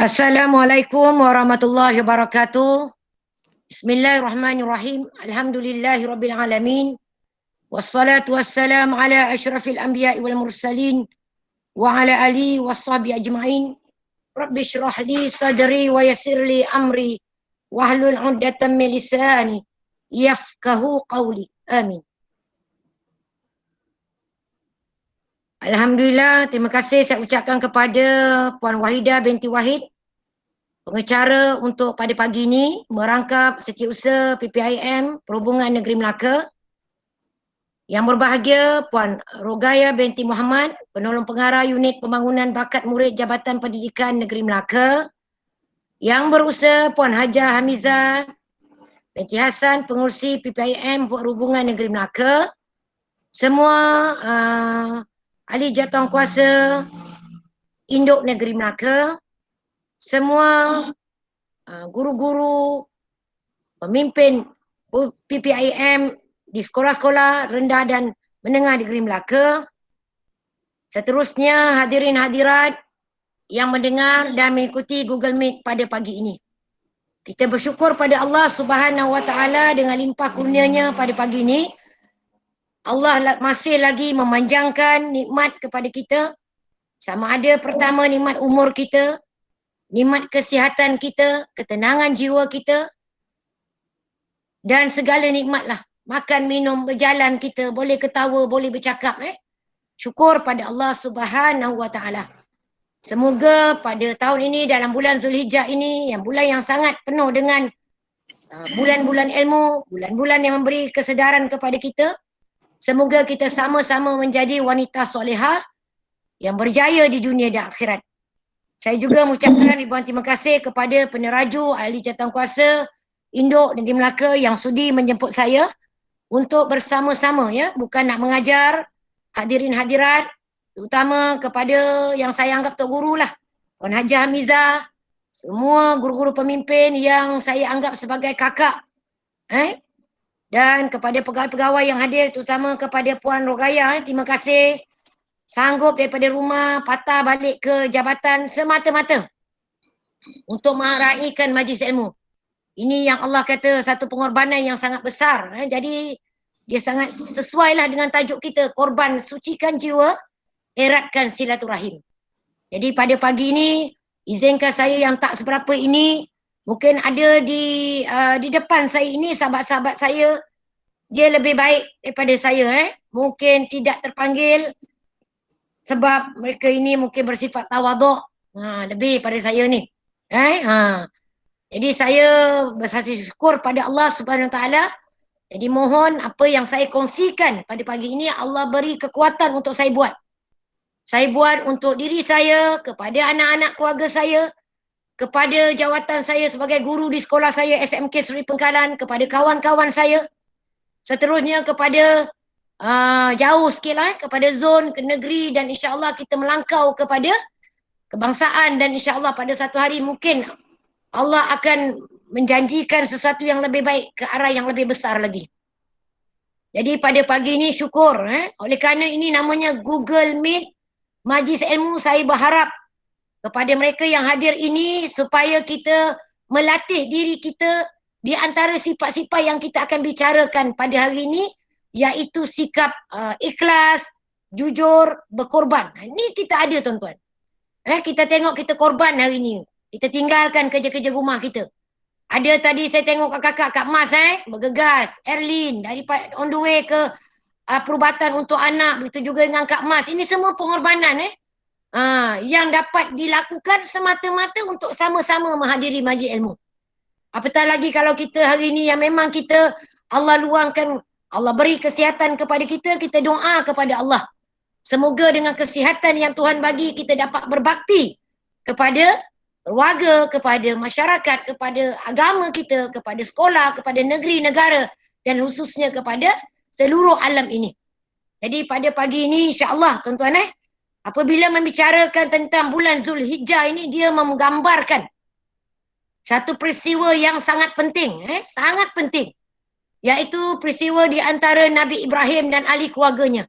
Assalamualaikum warahmatullahi wabarakatuh. Bismillahirrahmanirrahim. Alhamdulillahirabbil alamin. Wassalatu wassalam ala asyrafil anbiya'i wal mursalin wa ala alihi washabihi ajma'in. Rabbi shrah li sadri wa yassir li amri wahlul 'uqdatam min lisani yafqahu qawli. Amin. Alhamdulillah, terima kasih saya ucapkan kepada Puan Wahidah binti Wahid, pengacara untuk pada pagi ini merangkap Setiausaha PPIM Perhubungan Negeri Melaka. Yang berbahagia Puan Rogaya binti Muhammad, penolong pengarah Unit Pembangunan Bakat Murid Jabatan Pendidikan Negeri Melaka. Yang berusaha Puan Hajah Hamizah binti Hassan, pengurusi PPIM Perhubungan Negeri Melaka. Semua ahli jawatankuasa Induk Negeri Melaka. Semua guru-guru, pemimpin PPIM di sekolah-sekolah rendah dan menengah negeri Melaka. Seterusnya hadirin hadirat yang mendengar dan mengikuti Google Meet pada pagi ini. Kita bersyukur pada Allah Subhanahu Wa Taala dengan limpah kurnianya pada pagi ini. Allah masih lagi memanjangkan nikmat kepada kita. Sama ada pertama nikmat umur kita, nikmat kesihatan kita, ketenangan jiwa kita, dan segala nikmat lah. Makan, minum, berjalan kita, boleh ketawa, boleh bercakap. Syukur pada Allah Subhanahu Wa Taala. Semoga pada tahun ini dalam bulan Zulhijjah ini, yang bulan yang sangat penuh dengan bulan-bulan ilmu, bulan-bulan yang memberi kesedaran kepada kita, semoga kita sama-sama menjadi wanita solehah yang berjaya di dunia dan akhirat. Saya juga mengucapkan ribuan terima kasih kepada peneraju ahli jawatankuasa Induk Negeri Melaka yang sudi menjemput saya untuk bersama-sama, ya, bukan nak mengajar hadirin hadirat, terutama kepada yang saya anggap tok guru lah, Puan Hajah Hamizah, semua guru-guru pemimpin yang saya anggap sebagai kakak, dan kepada pegawai-pegawai yang hadir, terutama kepada Puan Rogaya, terima kasih sanggup daripada rumah patah balik ke jabatan semata-mata untuk meraihkan majlis ilmu. Ini yang Allah kata satu pengorbanan yang sangat besar. Jadi dia sangat sesuai lah dengan tajuk kita, korban sucikan jiwa, eratkan silaturahim. Jadi pada pagi ini, izinkan saya yang tak seberapa ini, mungkin ada di depan saya ini sahabat-sahabat saya, dia lebih baik daripada saya. Mungkin tidak terpanggil sebab mereka ini mungkin bersifat tawaduk, lebih pada saya ni. Jadi saya bersatu syukur pada Allah Subhanahu Wa Taala. Jadi mohon apa yang saya kongsikan pada pagi ini Allah beri kekuatan untuk saya buat. Saya buat untuk diri saya, kepada anak-anak keluarga saya, kepada jawatan saya sebagai guru di sekolah saya SMK Seri Pengkalan, kepada kawan-kawan saya. Seterusnya kepada jauh sikit lah, kepada zon, ke negeri, dan insya-Allah kita melangkau kepada kebangsaan, dan insya-Allah pada satu hari mungkin Allah akan menjanjikan sesuatu yang lebih baik ke arah yang lebih besar lagi. Jadi pada pagi ini syukur. Oleh kerana ini namanya Google Meet, Majlis Ilmu, saya berharap kepada mereka yang hadir ini supaya kita melatih diri kita di antara sifat-sifat yang kita akan bicarakan pada hari ini, iaitu sikap ikhlas, jujur, berkorban. Ini kita ada tuan-tuan. Kita tengok kita korban hari ini. Kita tinggalkan kerja-kerja rumah kita. Ada tadi saya tengok kakak-kakak Kak Mas bergegas, Erlin daripada on the way ke perubatan untuk anak, begitu juga dengan Kak Mas. Ini semua pengorbanan yang dapat dilakukan semata-mata untuk sama-sama menghadiri majlis ilmu. Apatah lagi kalau kita hari ini yang memang kita Allah luangkan, Allah beri kesihatan kepada kita, kita doa kepada Allah. Semoga dengan kesihatan yang Tuhan bagi kita dapat berbakti kepada keluarga, kepada masyarakat, kepada agama kita, kepada sekolah, kepada negeri, negara, dan khususnya kepada seluruh alam ini. Jadi pada pagi ini insya-Allah tuan-tuan apabila membicarakan tentang bulan Zulhijjah ini, dia menggambarkan satu peristiwa yang sangat penting, sangat penting, iaitu peristiwa di antara Nabi Ibrahim dan ahli keluarganya.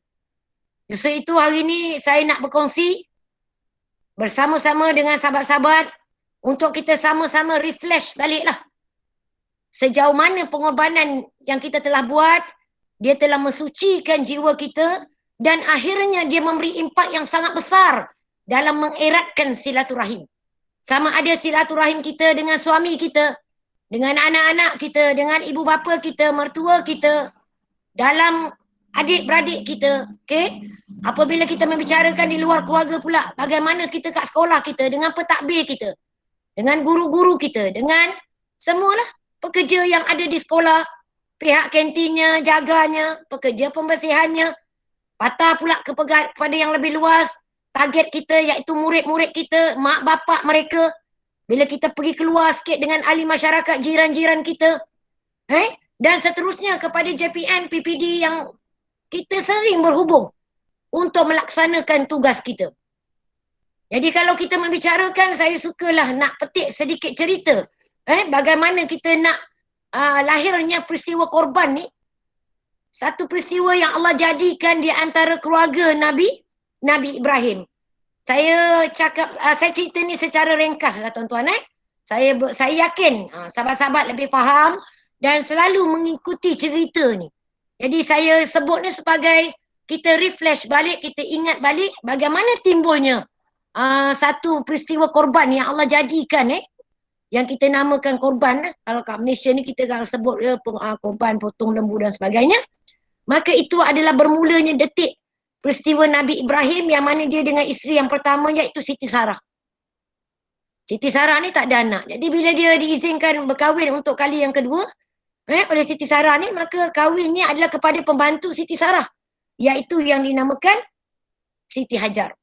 Justru itu hari ini saya nak berkongsi bersama-sama dengan sahabat-sahabat untuk kita sama-sama refresh baliklah. Sejauh mana pengorbanan yang kita telah buat, dia telah mensucikan jiwa kita dan akhirnya dia memberi impak yang sangat besar dalam mengeratkan silaturahim. Sama ada silaturahim kita dengan suami kita, dengan anak-anak kita, dengan ibu bapa kita, mertua kita, dalam adik-beradik kita, okey? Apabila kita membicarakan di luar keluarga pula, bagaimana kita kat sekolah kita, dengan pentadbir kita, dengan guru-guru kita, dengan semualah pekerja yang ada di sekolah, pihak kantinnya, jaganya, pekerja pembersihannya, patah pula kepada yang lebih luas, target kita iaitu murid-murid kita, mak bapak mereka. Bila kita pergi keluar sikit dengan ahli masyarakat, jiran-jiran kita, dan seterusnya kepada JPN, PPD yang kita sering berhubung untuk melaksanakan tugas kita. Jadi kalau kita membicarakan, saya sukalah nak petik sedikit cerita bagaimana kita nak lahirnya peristiwa korban ni. Satu peristiwa yang Allah jadikan di antara keluarga Nabi Ibrahim. Saya cakap, saya cerita ni secara ringkas lah tuan-tuan. Saya yakin sahabat-sahabat lebih faham dan selalu mengikuti cerita ni. Jadi saya sebut ni sebagai kita refresh balik, kita ingat balik bagaimana timbulnya satu peristiwa korban yang Allah jadikan yang kita namakan korban. Kalau kat Malaysia ni kita kalau sebut korban potong lembu dan sebagainya. Maka itu adalah bermulanya detik peristiwa Nabi Ibrahim yang mana dia dengan isteri yang pertama iaitu Siti Sarah. Siti Sarah ni tak ada anak. Jadi bila dia diizinkan berkahwin untuk kali yang kedua oleh Siti Sarah ni, maka kahwinnya adalah kepada pembantu Siti Sarah, iaitu yang dinamakan Siti Hajar.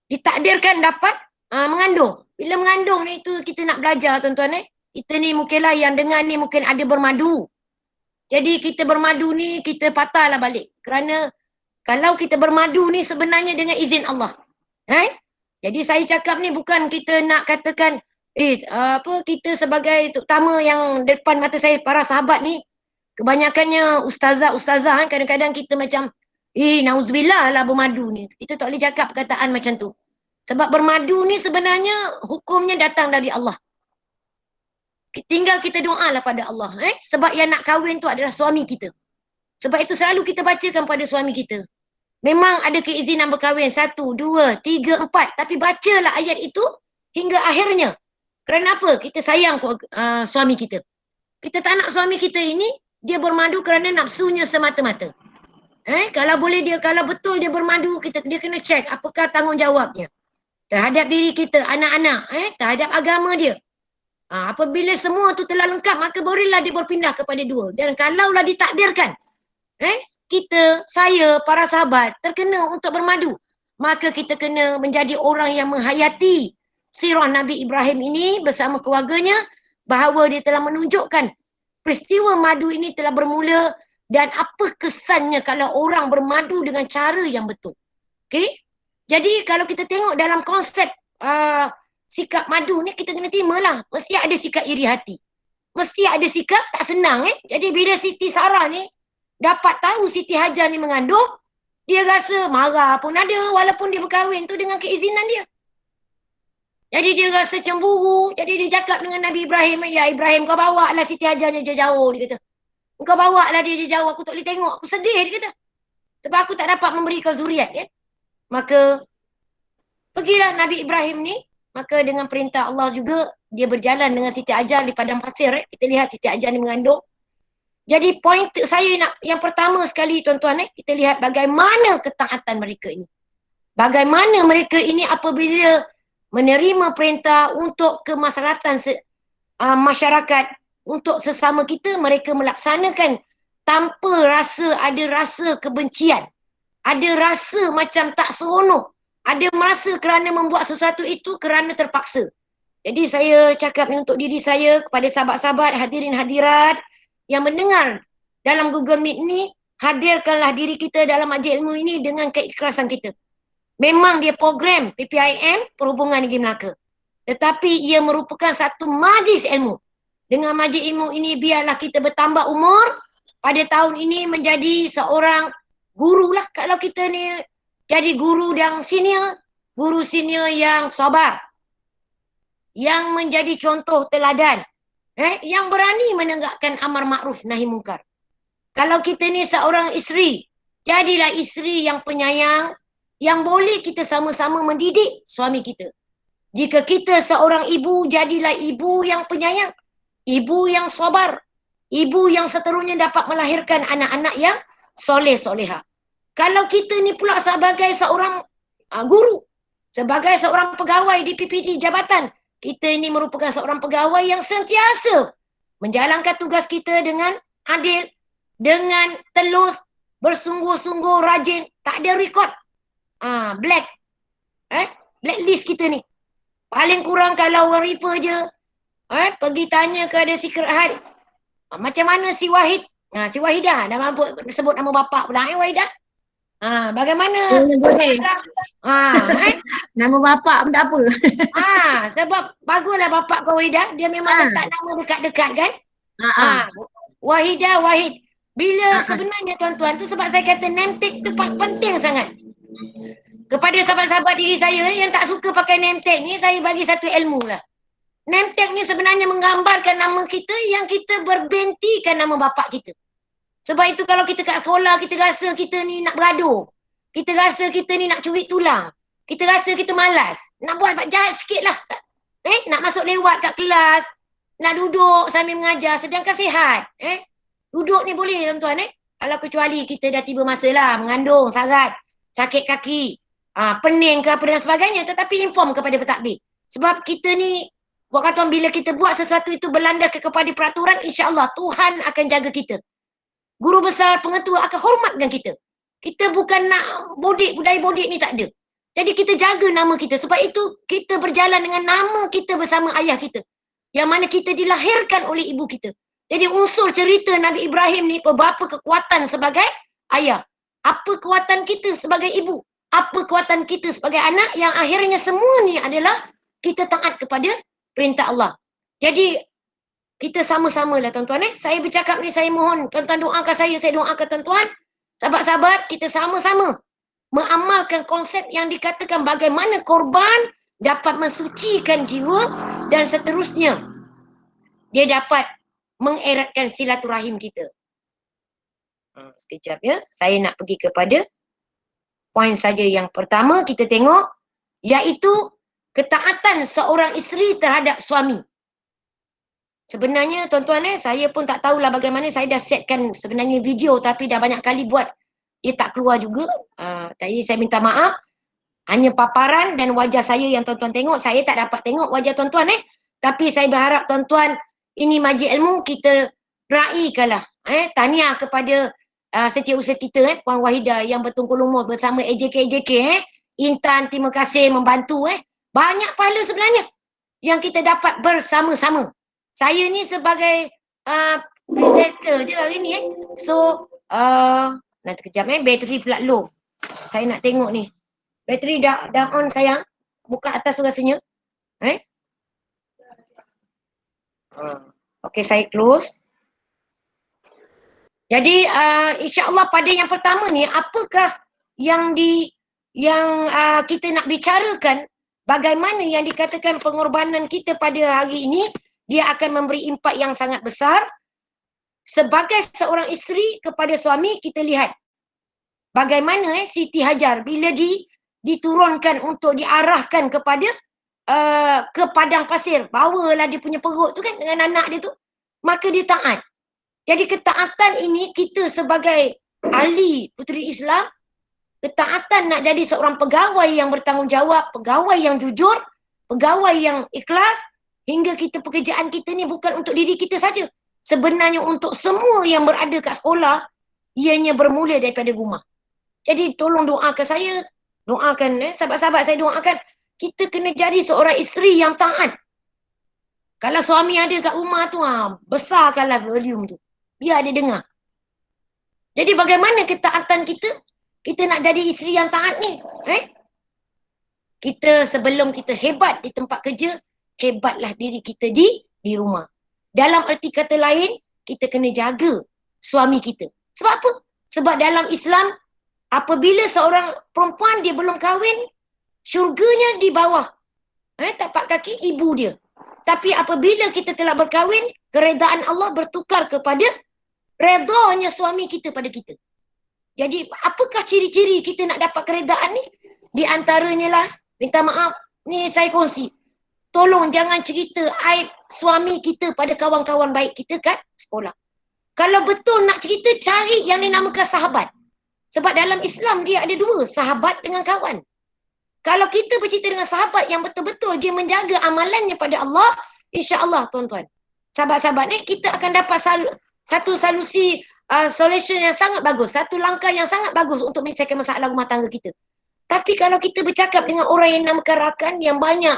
Ditakdirkan dapat mengandung. Bila mengandung ni itu kita nak belajar tuan-tuan Kita ni mungkinlah yang dengar ni mungkin ada bermadu. Jadi kita bermadu ni kita patahlah balik. Kerana kalau kita bermadu ni sebenarnya dengan izin Allah. Jadi saya cakap ni bukan kita nak katakan kita sebagai terutama yang depan mata saya para sahabat ni kebanyakannya ustazah kadang-kadang kita macam nauzubillah lah bermadu ni. Kita tak boleh cakap perkataan macam tu. Sebab bermadu ni sebenarnya hukumnya datang dari Allah. Tinggal kita doalah pada Allah. Sebab yang nak kahwin tu adalah suami kita. Sebab itu selalu kita bacakan pada suami kita. Memang ada keizinan berkahwin 1, 2, 3, 4. Tapi bacalah ayat itu hingga akhirnya. Kerana apa? Kita sayang suami kita. Kita tak nak suami kita ini dia bermadu kerana nafsunya semata-mata. Kalau betul dia bermadu, dia kena cek apakah tanggungjawabnya terhadap diri kita, anak-anak, terhadap agama dia. Apabila semua tu telah lengkap, maka barulah dia berpindah kepada dua. Dan kalaulah ditakdirkan saya, para sahabat terkena untuk bermadu, maka kita kena menjadi orang yang menghayati sirah Nabi Ibrahim ini bersama keluarganya, bahawa dia telah menunjukkan peristiwa madu ini telah bermula dan apa kesannya kalau orang bermadu dengan cara yang betul. Okey? Jadi kalau kita tengok dalam konsep sikap madu ni, kita kena timalah. Mesti ada sikap iri hati. Mesti ada sikap tak senang. Jadi bila Siti Sarah ni dapat tahu Siti Hajar ni mengandung, dia rasa marah pun ada walaupun dia berkahwin tu dengan keizinan dia. Jadi dia rasa cemburu. Jadi dia cakap dengan Nabi Ibrahim, ya Ibrahim kau bawa lah Siti Hajar ni jauh, dia kata. Kau bawa lah dia jauh, aku tak boleh tengok, aku sedih, dia kata. Sebab aku tak dapat memberi kau zuriat. Maka pergilah Nabi Ibrahim ni. Maka dengan perintah Allah juga, dia berjalan dengan Siti Hajar di padang pasir. Kita lihat Siti Hajar ni mengandung. Jadi point saya nak, yang pertama sekali tuan-tuan, kita lihat bagaimana ketaatan mereka ini. Bagaimana mereka ini apabila menerima perintah untuk kemaslahatan masyarakat, untuk sesama kita, mereka melaksanakan tanpa ada rasa kebencian. Ada rasa macam tak seronok. Ada merasa kerana membuat sesuatu itu kerana terpaksa. Jadi saya cakap ni untuk diri saya, kepada sahabat-sahabat, hadirin hadirat yang mendengar dalam Google Meet ni, hadirkanlah diri kita dalam majlis ilmu ini dengan keikhlasan kita. Memang dia program PPIM, Perhubungan Negeri Melaka. Tetapi ia merupakan satu majlis ilmu. Dengan majlis ilmu ini biarlah kita bertambah umur, pada tahun ini menjadi seorang guru lah. Kalau kita ni jadi guru yang senior, guru senior yang sabar, yang menjadi contoh teladan, yang berani menegakkan amar makruf nahi mungkar. Kalau kita ni seorang isteri, jadilah isteri yang penyayang, yang boleh kita sama-sama mendidik suami kita. Jika kita seorang ibu, jadilah ibu yang penyayang, ibu yang sabar, ibu yang seterusnya dapat melahirkan anak-anak yang soleh-soleha. Kalau kita ni pula sebagai seorang guru, sebagai seorang pegawai di PPT jabatan, kita ini merupakan seorang pegawai yang sentiasa menjalankan tugas kita dengan adil, dengan telus, bersungguh-sungguh, rajin, tak ada record. Blacklist kita ni. Paling kurang kalau orang refer je, pergi tanya kepada Secret Heart, macam mana si Wahid? Si Wahidah, dah mampu sebut nama bapak pula, Wahidah. Bagaimana? Boleh. Nama bapak pun tak apa. Sebab baguslah bapak kau Wahidah, dia memang letak nama dekat-dekat kan? Wahidah, Wahid. Bila sebenarnya tuan-tuan tu sebab saya kata name tag tu penting sangat. Kepada sahabat-sahabat diri saya yang tak suka pakai name tag ni, saya bagi satu ilmu lah. Name tag ni sebenarnya menggambarkan nama kita yang kita berbentikan nama bapak kita. Sebab itu kalau kita kat sekolah, kita rasa kita ni nak bergaduh. Kita rasa kita ni nak curi tulang. Kita rasa kita malas. Nak buat jahat sikit lah. Nak masuk lewat kat kelas. Nak duduk sambil mengajar sedangkan sihat. Duduk ni boleh tuan-tuan. Kalau kecuali kita dah tiba masa lah mengandung, sarat, sakit kaki, pening ke apa dan sebagainya. Tetapi inform kepada pentadbir. Sebab kita ni, buat kata bila kita buat sesuatu itu berlandar kepada peraturan, insya-Allah Tuhan akan jaga kita. Guru besar, pengetua akan hormatkan kita. Kita bukan nak budaya bodik ni tak ada. Jadi kita jaga nama kita. Sebab itu kita berjalan dengan nama kita bersama ayah kita. Yang mana kita dilahirkan oleh ibu kita. Jadi unsur cerita Nabi Ibrahim ni berapa kekuatan sebagai ayah. Apa kekuatan kita sebagai ibu. Apa kekuatan kita sebagai anak yang akhirnya semua ni adalah kita taat kepada perintah Allah. Jadi kita sama-sama lah tuan-tuan. Saya bercakap ni, saya mohon tuan-tuan doakan saya doakan tuan-tuan. Sahabat-sahabat, kita sama-sama mengamalkan konsep yang dikatakan bagaimana korban dapat mensucikan jiwa dan seterusnya dia dapat mengeratkan silaturahim kita. Sekejap ya, saya nak pergi kepada poin saja yang pertama kita tengok, iaitu ketaatan seorang isteri terhadap suami. Sebenarnya tuan-tuan saya pun tak tahulah bagaimana, saya dah setkan sebenarnya video tapi dah banyak kali buat, dia tak keluar juga. Jadi saya minta maaf, hanya paparan dan wajah saya yang tuan-tuan tengok, saya tak dapat tengok wajah tuan-tuan tapi saya berharap tuan-tuan, ini majlis ilmu, kita raikanlah. Tahniah kepada setiausaha kita Puan Wahidah yang bertungkul umur bersama AJK Intan, terima kasih membantu banyak pahala sebenarnya yang kita dapat bersama-sama. Saya ni sebagai presenter je hari ni So nanti kejap bateri pula low. Saya nak tengok ni. Bateri dah on sayang. Buka atas tu rasanya. Okey, saya close. Jadi insya-Allah pada yang pertama ni, apakah yang kita nak bicarakan, bagaimana yang dikatakan pengorbanan kita pada hari ini, dia akan memberi impak yang sangat besar. Sebagai seorang isteri kepada suami, kita lihat bagaimana Siti Hajar bila diturunkan untuk diarahkan kepada ke padang pasir, bawalah dia punya perut tu kan dengan anak dia tu, maka dia taat. Jadi ketaatan ini kita sebagai ahli puteri Islam, ketaatan nak jadi seorang pegawai yang bertanggungjawab, pegawai yang jujur, pegawai yang ikhlas, hingga kita pekerjaan kita ni bukan untuk diri kita saja. Sebenarnya untuk semua yang berada kat sekolah, ianya bermula daripada rumah. Jadi tolong doakan saya, doakan sahabat-sahabat saya doakan, kita kena jadi seorang isteri yang taat. Kalau suami ada kat rumah tu, besarkanlah volume tu. Biar dia dengar. Jadi bagaimana ketaatan kita? Kita nak jadi isteri yang taat ni. Kita sebelum kita hebat di tempat kerja, hebatlah diri kita di rumah. Dalam arti kata lain, kita kena jaga suami kita. Sebab apa? Sebab dalam Islam, apabila seorang perempuan dia belum kahwin, syurganya di bawah tapak kaki ibu dia. Tapi apabila kita telah berkahwin, keredaan Allah bertukar kepada redanya suami kita pada kita. Jadi apakah ciri-ciri kita nak dapat keredaan ni? Di antaranya lah, minta maaf, ni saya kongsi. Tolong jangan cerita aib suami kita pada kawan-kawan baik kita kat sekolah. Kalau betul nak cerita, cari yang dinamakan sahabat. Sebab dalam Islam dia ada dua, sahabat dengan kawan. Kalau kita bercerita dengan sahabat yang betul-betul dia menjaga amalannya pada Allah, insya-Allah tuan-tuan, sahabat-sahabat ni kita akan dapat satu solusi solution yang sangat bagus, satu langkah yang sangat bagus untuk menyelesaikan masalah rumah tangga kita. Tapi kalau kita bercakap dengan orang yang namakan rakan, yang banyak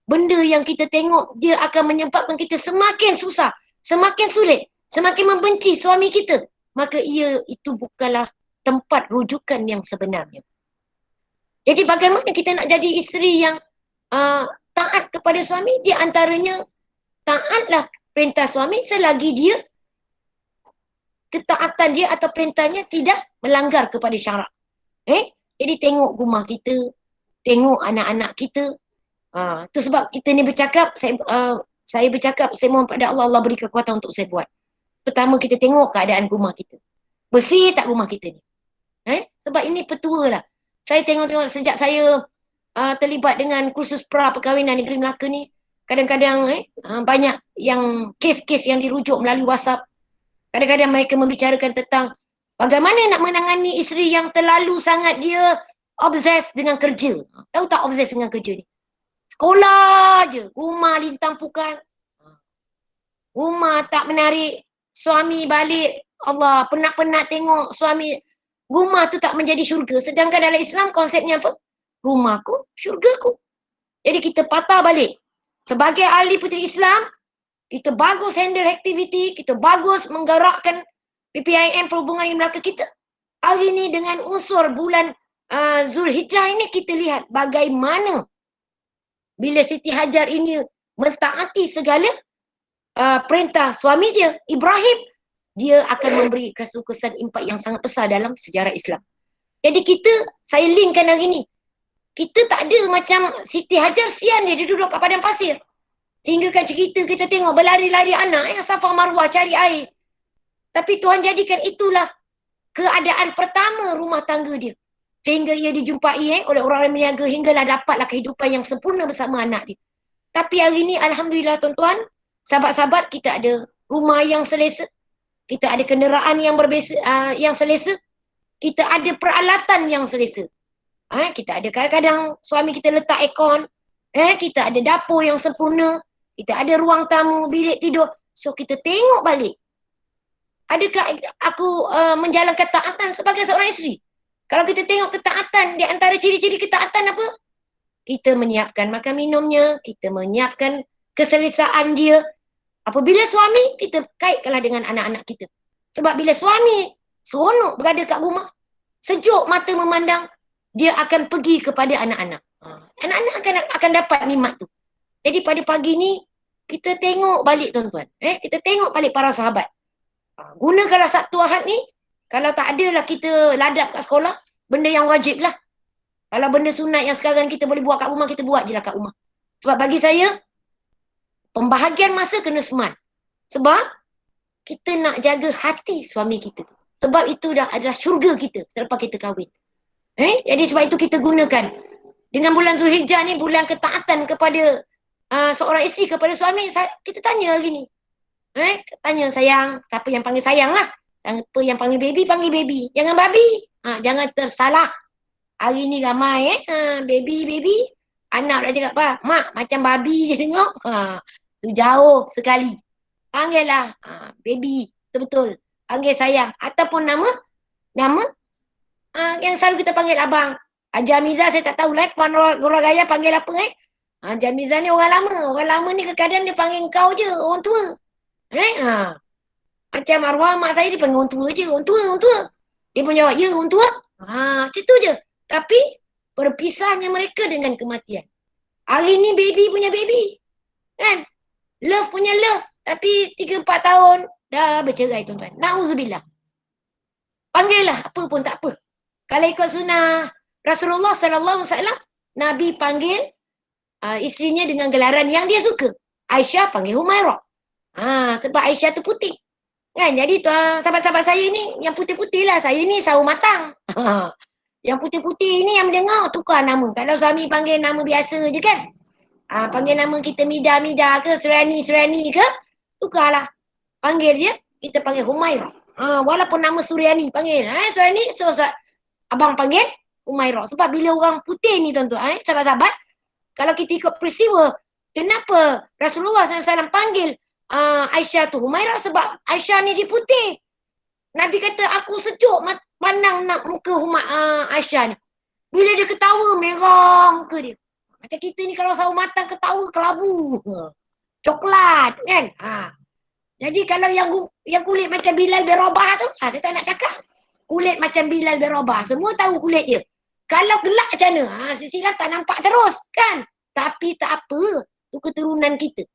benda yang kita tengok, dia akan menyebabkan kita semakin susah, semakin sulit, semakin membenci suami kita, maka itu bukanlah tempat rujukan yang sebenarnya. Jadi bagaimana kita nak jadi isteri yang taat kepada suami? Di antaranya, taatlah perintah suami selagi dia, ketaatan dia atau perintahnya tidak melanggar kepada syarak. Jadi tengok rumah kita, tengok anak-anak kita. Tu sebab kita ni bercakap, saya bercakap, saya mohon pada Allah, Allah beri kekuatan untuk saya buat. Pertama, kita tengok keadaan rumah kita. Bersih tak rumah kita ni? Sebab ini petua lah. Saya tengok-tengok sejak saya terlibat dengan kursus pra-perkahwinan negeri Melaka ni, kadang-kadang banyak yang kes-kes yang dirujuk melalui WhatsApp. Kadang-kadang mereka membicarakan tentang bagaimana nak menangani isteri yang terlalu sangat dia obses dengan kerja. Tahu tak obses dengan kerja ni? Sekolah je, rumah lintang pukan. Rumah tak menarik, suami balik, Allah, penat-penat tengok suami. Rumah tu tak menjadi syurga. Sedangkan dalam Islam konsepnya apa? Rumahku, syurgaku. Jadi kita patah balik. Sebagai ahli puteri Islam, kita bagus handle aktiviti, kita bagus menggerakkan PPIM perhubungan di Melaka kita. Hari ni dengan unsur bulan Zulhijjah ini, kita lihat bagaimana bila Siti Hajar ini mentaati segala perintah suami dia, Ibrahim, dia akan memberi kesan impak yang sangat besar dalam sejarah Islam. Jadi saya linkkan hari ni, kita tak ada macam Siti Hajar, sian dia duduk kat padang pasir. Sehingga kan cerita kita tengok berlari-lari anak yang Safa Marwah cari air. Tapi Tuhan jadikan itulah keadaan pertama rumah tangga dia. Sehingga ia dijumpai oleh orang-orang berniaga hinggalah dapatlah kehidupan yang sempurna bersama anak dia. Tapi hari ni alhamdulillah tuan-tuan, sahabat-sahabat, kita ada rumah yang selesa. Kita ada kenderaan yang yang selesa. Kita ada peralatan yang selesa. Kita ada kadang-kadang suami kita letak aircon. Kita ada dapur yang sempurna. Kita ada ruang tamu, bilik tidur. So kita tengok balik. Adakah aku menjalankan ketaatan sebagai seorang isteri? Kalau kita tengok ketaatan, di antara ciri-ciri ketaatan apa? Kita menyiapkan makan minumnya. Kita menyiapkan keselesaan dia. Apabila suami, kita kaitkanlah dengan anak-anak kita. Sebab bila suami seronok berada kat rumah, sejuk mata memandang, dia akan pergi kepada anak-anak. Anak-anak akan dapat nikmat tu. Jadi pada pagi ni, kita tengok balik tuan-tuan. Kita tengok balik para sahabat. Gunakanlah Sabtu Ahad ni, kalau tak adalah kita ladap kat sekolah, benda yang wajib lah. Kalau benda sunat yang sekarang kita boleh buat kat rumah, kita buat je lah kat rumah. Sebab bagi saya, pembahagian masa kena smart. Sebab kita nak jaga hati suami kita. Sebab itu adalah syurga kita selepas kita kahwin. Jadi sebab itu kita gunakan. Dengan bulan Zulhijjah ni, bulan ketaatan kepada seorang isteri kepada suami, kita tanya hari ni. Tanya sayang, siapa yang panggil sayang lah. Siapa yang panggil baby. Jangan babi. Jangan tersalah. Hari ni ramai baby. Anak dah cakap apa? Mak macam babi je tengok. Tu jauh sekali. Panggillah baby. Betul-betul. Panggil sayang. Ataupun nama yang selalu kita panggil abang. Haji Hamiza saya tak tahu lah. Puan Raya panggil apa Haji Hamiza ni orang lama. Orang lama ni kadang-kadang dia panggil kau je. Orang tua. Macam arwah mak saya dia panggil orang tua je. Orang tua. Dia pun jawab, ya orang tua. Macam tu je. Tapi berpisahnya mereka dengan kematian. Hari ni baby punya baby. Kan? Love punya love. Tapi 3-4 tahun dah bercerai tuan-tuan. Na'udzubillah. Panggillah apa pun tak apa. Kalau ikut sunnah Rasulullah SAW, Nabi panggil isterinya dengan gelaran yang dia suka. Aisyah panggil Humairah. Sebab Aisyah tu putih. Kan? Jadi sahabat-sahabat saya ni yang putih-putih lah. Saya ni sawo matang. Yang putih-putih ni yang mendengar tukar nama. Kalau suami panggil nama biasa je kan. Panggil nama kita Mida-Mida ke, Surani-Surani ke, tukarlah. Panggil je, kita panggil Humairah. Walaupun nama Suryani panggil. Surani, so abang panggil Humairah. Sebab bila orang putih ni tuan-tuan, sahabat-sahabat, kalau kita ikut peristiwa, kenapa Rasulullah SAW panggil Aisyah tu Humairah? Sebab Aisyah ni dia putih. Nabi kata, aku sejuk pandang nak muka Aisyah ni. Bila dia ketawa, merah muka dia. Macam kita ni kalau sawo matang ketawa, kelabu. Coklat kan. Jadi kalau yang kulit macam Bilal bin Rabah tu, saya tak nak cakap. Kulit macam Bilal bin Rabah. Semua tahu kulit dia. Kalau gelap macam mana? Sisilah tak nampak terus kan. Tapi tak apa. Itu keturunan kita.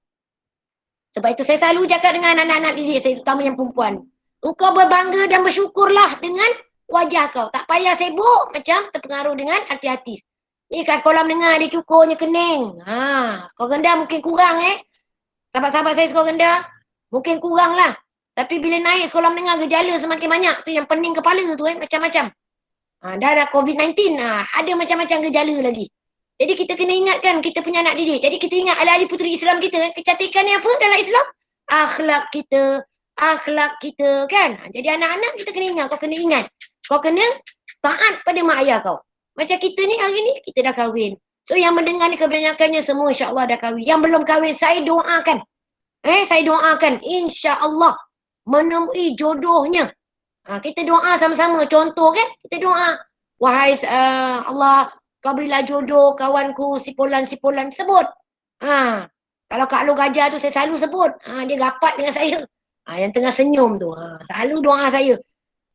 Sebab itu saya selalu cakap dengan anak-anak didik saya, terutama yang perempuan. Engkau berbangga dan bersyukurlah dengan wajah kau. Tak payah sibuk macam terpengaruh dengan hati-hati. Ni kat sekolah menengah dia cukurnya kening. Sekolah rendah mungkin kurang Sahabat-sahabat saya sekolah rendah mungkin kurang lah. Tapi bila naik sekolah menengah gejala semakin banyak. Tu yang pening kepala tu macam-macam. Dah COVID-19 ada macam-macam gejala lagi. Jadi kita kena ingatkan kita punya anak didik. Jadi kita ingat ahli-ahli puteri Islam kita kecantikan ni apa dalam Islam? Akhlak kita kan. Jadi anak-anak kita kena ingat. Kau kena ingat. Kau kena taat pada mak ayah kau. Macam kita ni hari ni kita dah kahwin. So yang mendengar ni kebanyakannya semua insya-Allah dah kahwin. Yang belum kahwin saya doakan. Saya doakan insya-Allah menemui jodohnya. Kita doa sama-sama. Contoh kan kita doa. Wahai Allah, kau berilah jodoh kawanku sipulan-sipulan sebut. Kalau Kak Lu Gajah tu saya selalu sebut. Dia rapat dengan saya. Yang tengah senyum tu. Selalu doa saya.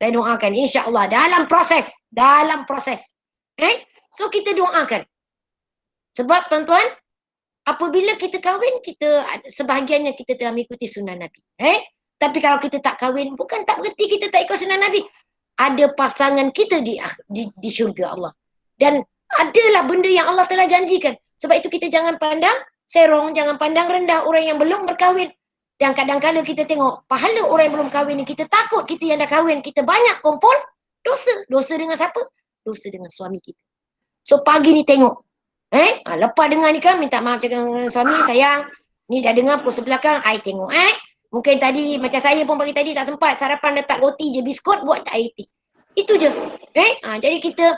Saya doakan insya-Allah dalam proses. So kita doakan. Sebab tuan-tuan, apabila kita kahwin, kita sebahagiannya kita telah mengikuti sunnah Nabi. Tapi kalau kita tak kahwin, bukan tak berarti kita tak ikut sunnah Nabi. Ada pasangan kita di syurga Allah. Dan adalah benda yang Allah telah janjikan. Sebab itu kita jangan pandang serong, jangan pandang rendah orang yang belum berkahwin. Dan kadang-kadang kita tengok pahala orang yang belum kahwin ni, kita takut kita yang dah kahwin, kita banyak kumpul dosa. Dosa dengan siapa? Dosa dengan suami kita. So pagi ni tengok. Lepas dengar ni kan minta maaf dengan suami, sayang. Ni dah dengar pukul 11 kan, I tengok. Mungkin tadi macam saya pun pagi tadi tak sempat sarapan, letak roti je, biskut buat air tea. Itu je. Jadi kita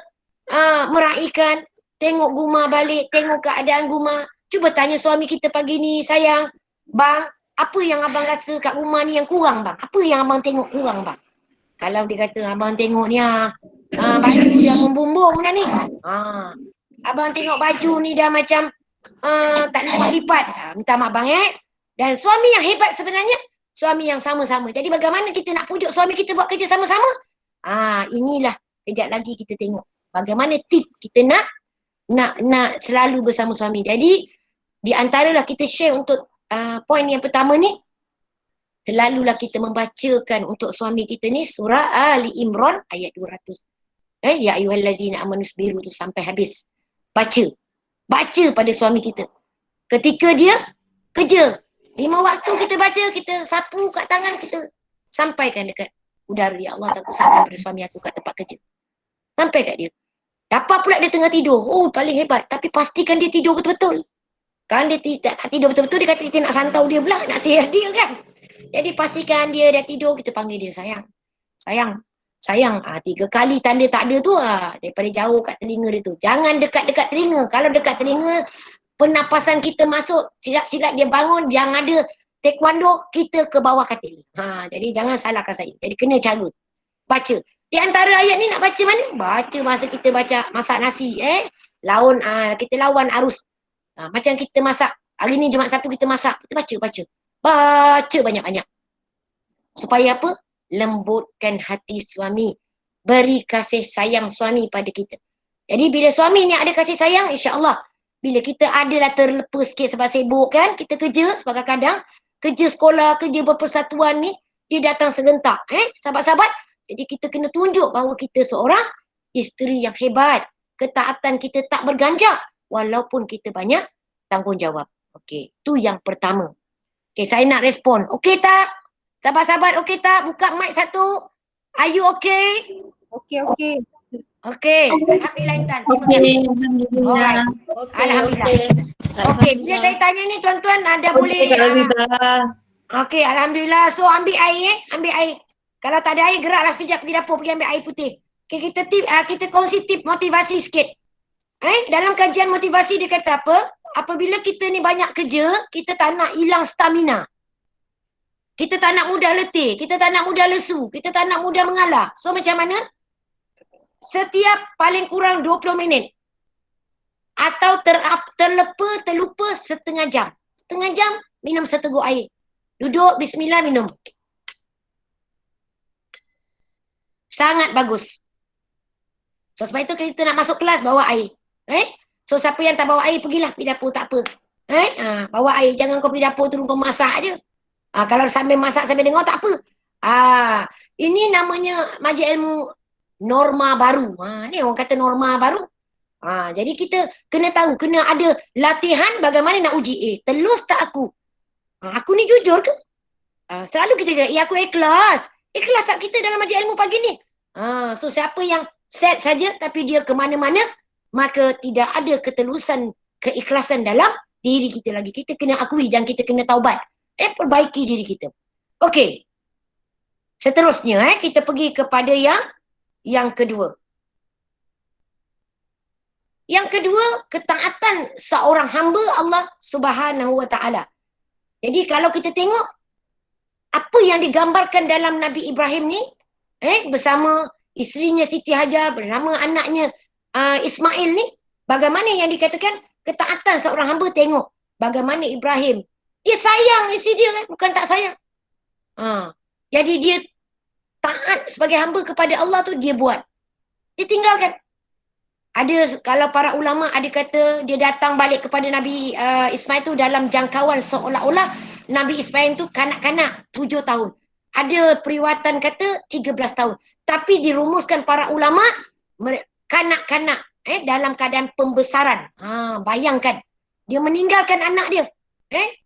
meraihkan, tengok Guma balik, tengok keadaan Guma. Cuba tanya suami kita pagi ni, sayang, bang, apa yang abang rasa kat rumah ni yang kurang bang? Apa yang abang tengok kurang bang? Kalau dia kata abang tengok ni baju yang membumbung dah ni. Abang tengok baju ni dah macam tak lipat-lipat. Minta maaf bang Dan suami yang hebat sebenarnya, suami yang sama-sama. Jadi bagaimana kita nak pujuk suami kita buat kerja sama-sama? Inilah kejap lagi kita tengok. Bagaimana tip kita nak selalu bersama suami. Jadi di antaralah kita share untuk poin yang pertama ni, selalulah kita membacakan untuk suami kita ni surah Ali Imran ayat 200. Ya ayyuhallazina amanu sabiru tu sampai habis. Baca pada suami kita. Ketika dia kerja, 5 waktu kita baca, kita sapu kat tangan, kita sampaikan dekat udara. Ya Allah, aku sampai pada suami aku kat tempat kerja. Sampai kat dia. Dapat pula dia tengah tidur. Oh, paling hebat. Tapi pastikan dia tidur betul-betul. Kan dia tak tidur betul-betul, dia kata kita nak santau dia pula, nak sihat dia kan. Jadi pastikan dia dah tidur, kita panggil dia, sayang. 3 kali tanda tak ada tu daripada jauh kat telinga dia tu. Jangan dekat-dekat telinga. Kalau dekat telinga, pernafasan kita masuk, silap-silap dia bangun, yang ada taekwondo, kita ke bawah katil. Jadi jangan salahkan saya. Jadi kena cara. Baca. Di antara ayat ni nak baca mana? Baca masa kita masak nasi. Kita lawan arus. Macam kita masak. Hari ni Jumaat Sabtu kita masak. Kita baca. Baca banyak-banyak. Supaya apa? Lembutkan hati suami. Beri kasih sayang suami pada kita. Jadi bila suami ni ada kasih sayang, insya-Allah. Bila kita adalah terlepas sikit sebab sibuk kan, kita kerja sebab kadang kerja sekolah, kerja berpersatuan ni, dia datang serentak. Sahabat-sahabat, jadi kita kena tunjuk bahawa kita seorang isteri yang hebat. Ketaatan kita tak berganjak walaupun kita banyak tanggungjawab. Okey, tu yang pertama. Okey, saya nak respon. Okey tak? Sahabat-sahabat okey tak? Buka mic satu. Are you okay? Okey. Okey. Alhamdulillah Intan. Terima Okey, kasih. alhamdulillah. Alright. Alhamdulillah. Okey, bila saya tanya ni tuan-tuan ada boleh okey, alhamdulillah. So ambil air ambil air. Kalau tak ada air geraklah sekejap pergi dapur pergi ambil air putih. Okey, kita kongsi tip motivasi sikit. Dalam kajian motivasi dia kata apa? Apabila kita ni banyak kerja, kita tak nak hilang stamina. Kita tak nak mudah letih, kita tak nak mudah lesu, kita tak nak mudah mengalah. So macam mana? Setiap paling kurang 20 minit. Atau terlupa setengah jam. Setengah jam, minum seteguk air. Duduk, bismillah, minum. Sangat bagus. So sebab itu kita nak masuk kelas, bawa air. So siapa yang tak bawa air, pergilah pergi dapur, tak apa. Bawa air, jangan kau pergi dapur turun kau masak je. Kalau sambil masak sambil dengar, tak apa. Ini namanya majlis ilmu norma baru. Ni orang kata norma baru. Jadi kita kena tahu, kena ada latihan bagaimana nak uji. Telus tak aku? Aku ni jujur ke? Selalu kita cakap, aku ikhlas. Ikhlas tak kita dalam majlis ilmu pagi ni? So siapa yang set saja tapi dia ke mana-mana, maka tidak ada ketelusan, keikhlasan dalam diri kita lagi. Kita kena akui dan kita kena taubat. Perbaiki diri kita. Okey. Seterusnya kita pergi kepada yang kedua. Yang kedua, ketaatan seorang hamba Allah Subhanahu Wa Taala. Jadi kalau kita tengok apa yang digambarkan dalam Nabi Ibrahim ni, bersama isterinya Siti Hajar, bersama anaknya Ismail ni, bagaimana yang dikatakan ketaatan seorang hamba. Tengok bagaimana Ibrahim, dia sayang isteri dia, bukan tak sayang. Jadi dia taat sebagai hamba kepada Allah tu, dia buat. Dia tinggalkan. Ada, kalau para ulama ada kata dia datang balik kepada Nabi Ismail tu dalam jangkauan seolah-olah Nabi Ismail tu kanak-kanak 7 tahun. Ada periwatan kata 13 tahun. Tapi dirumuskan para ulama kanak-kanak dalam keadaan pembesaran. Bayangkan. Dia meninggalkan anak dia.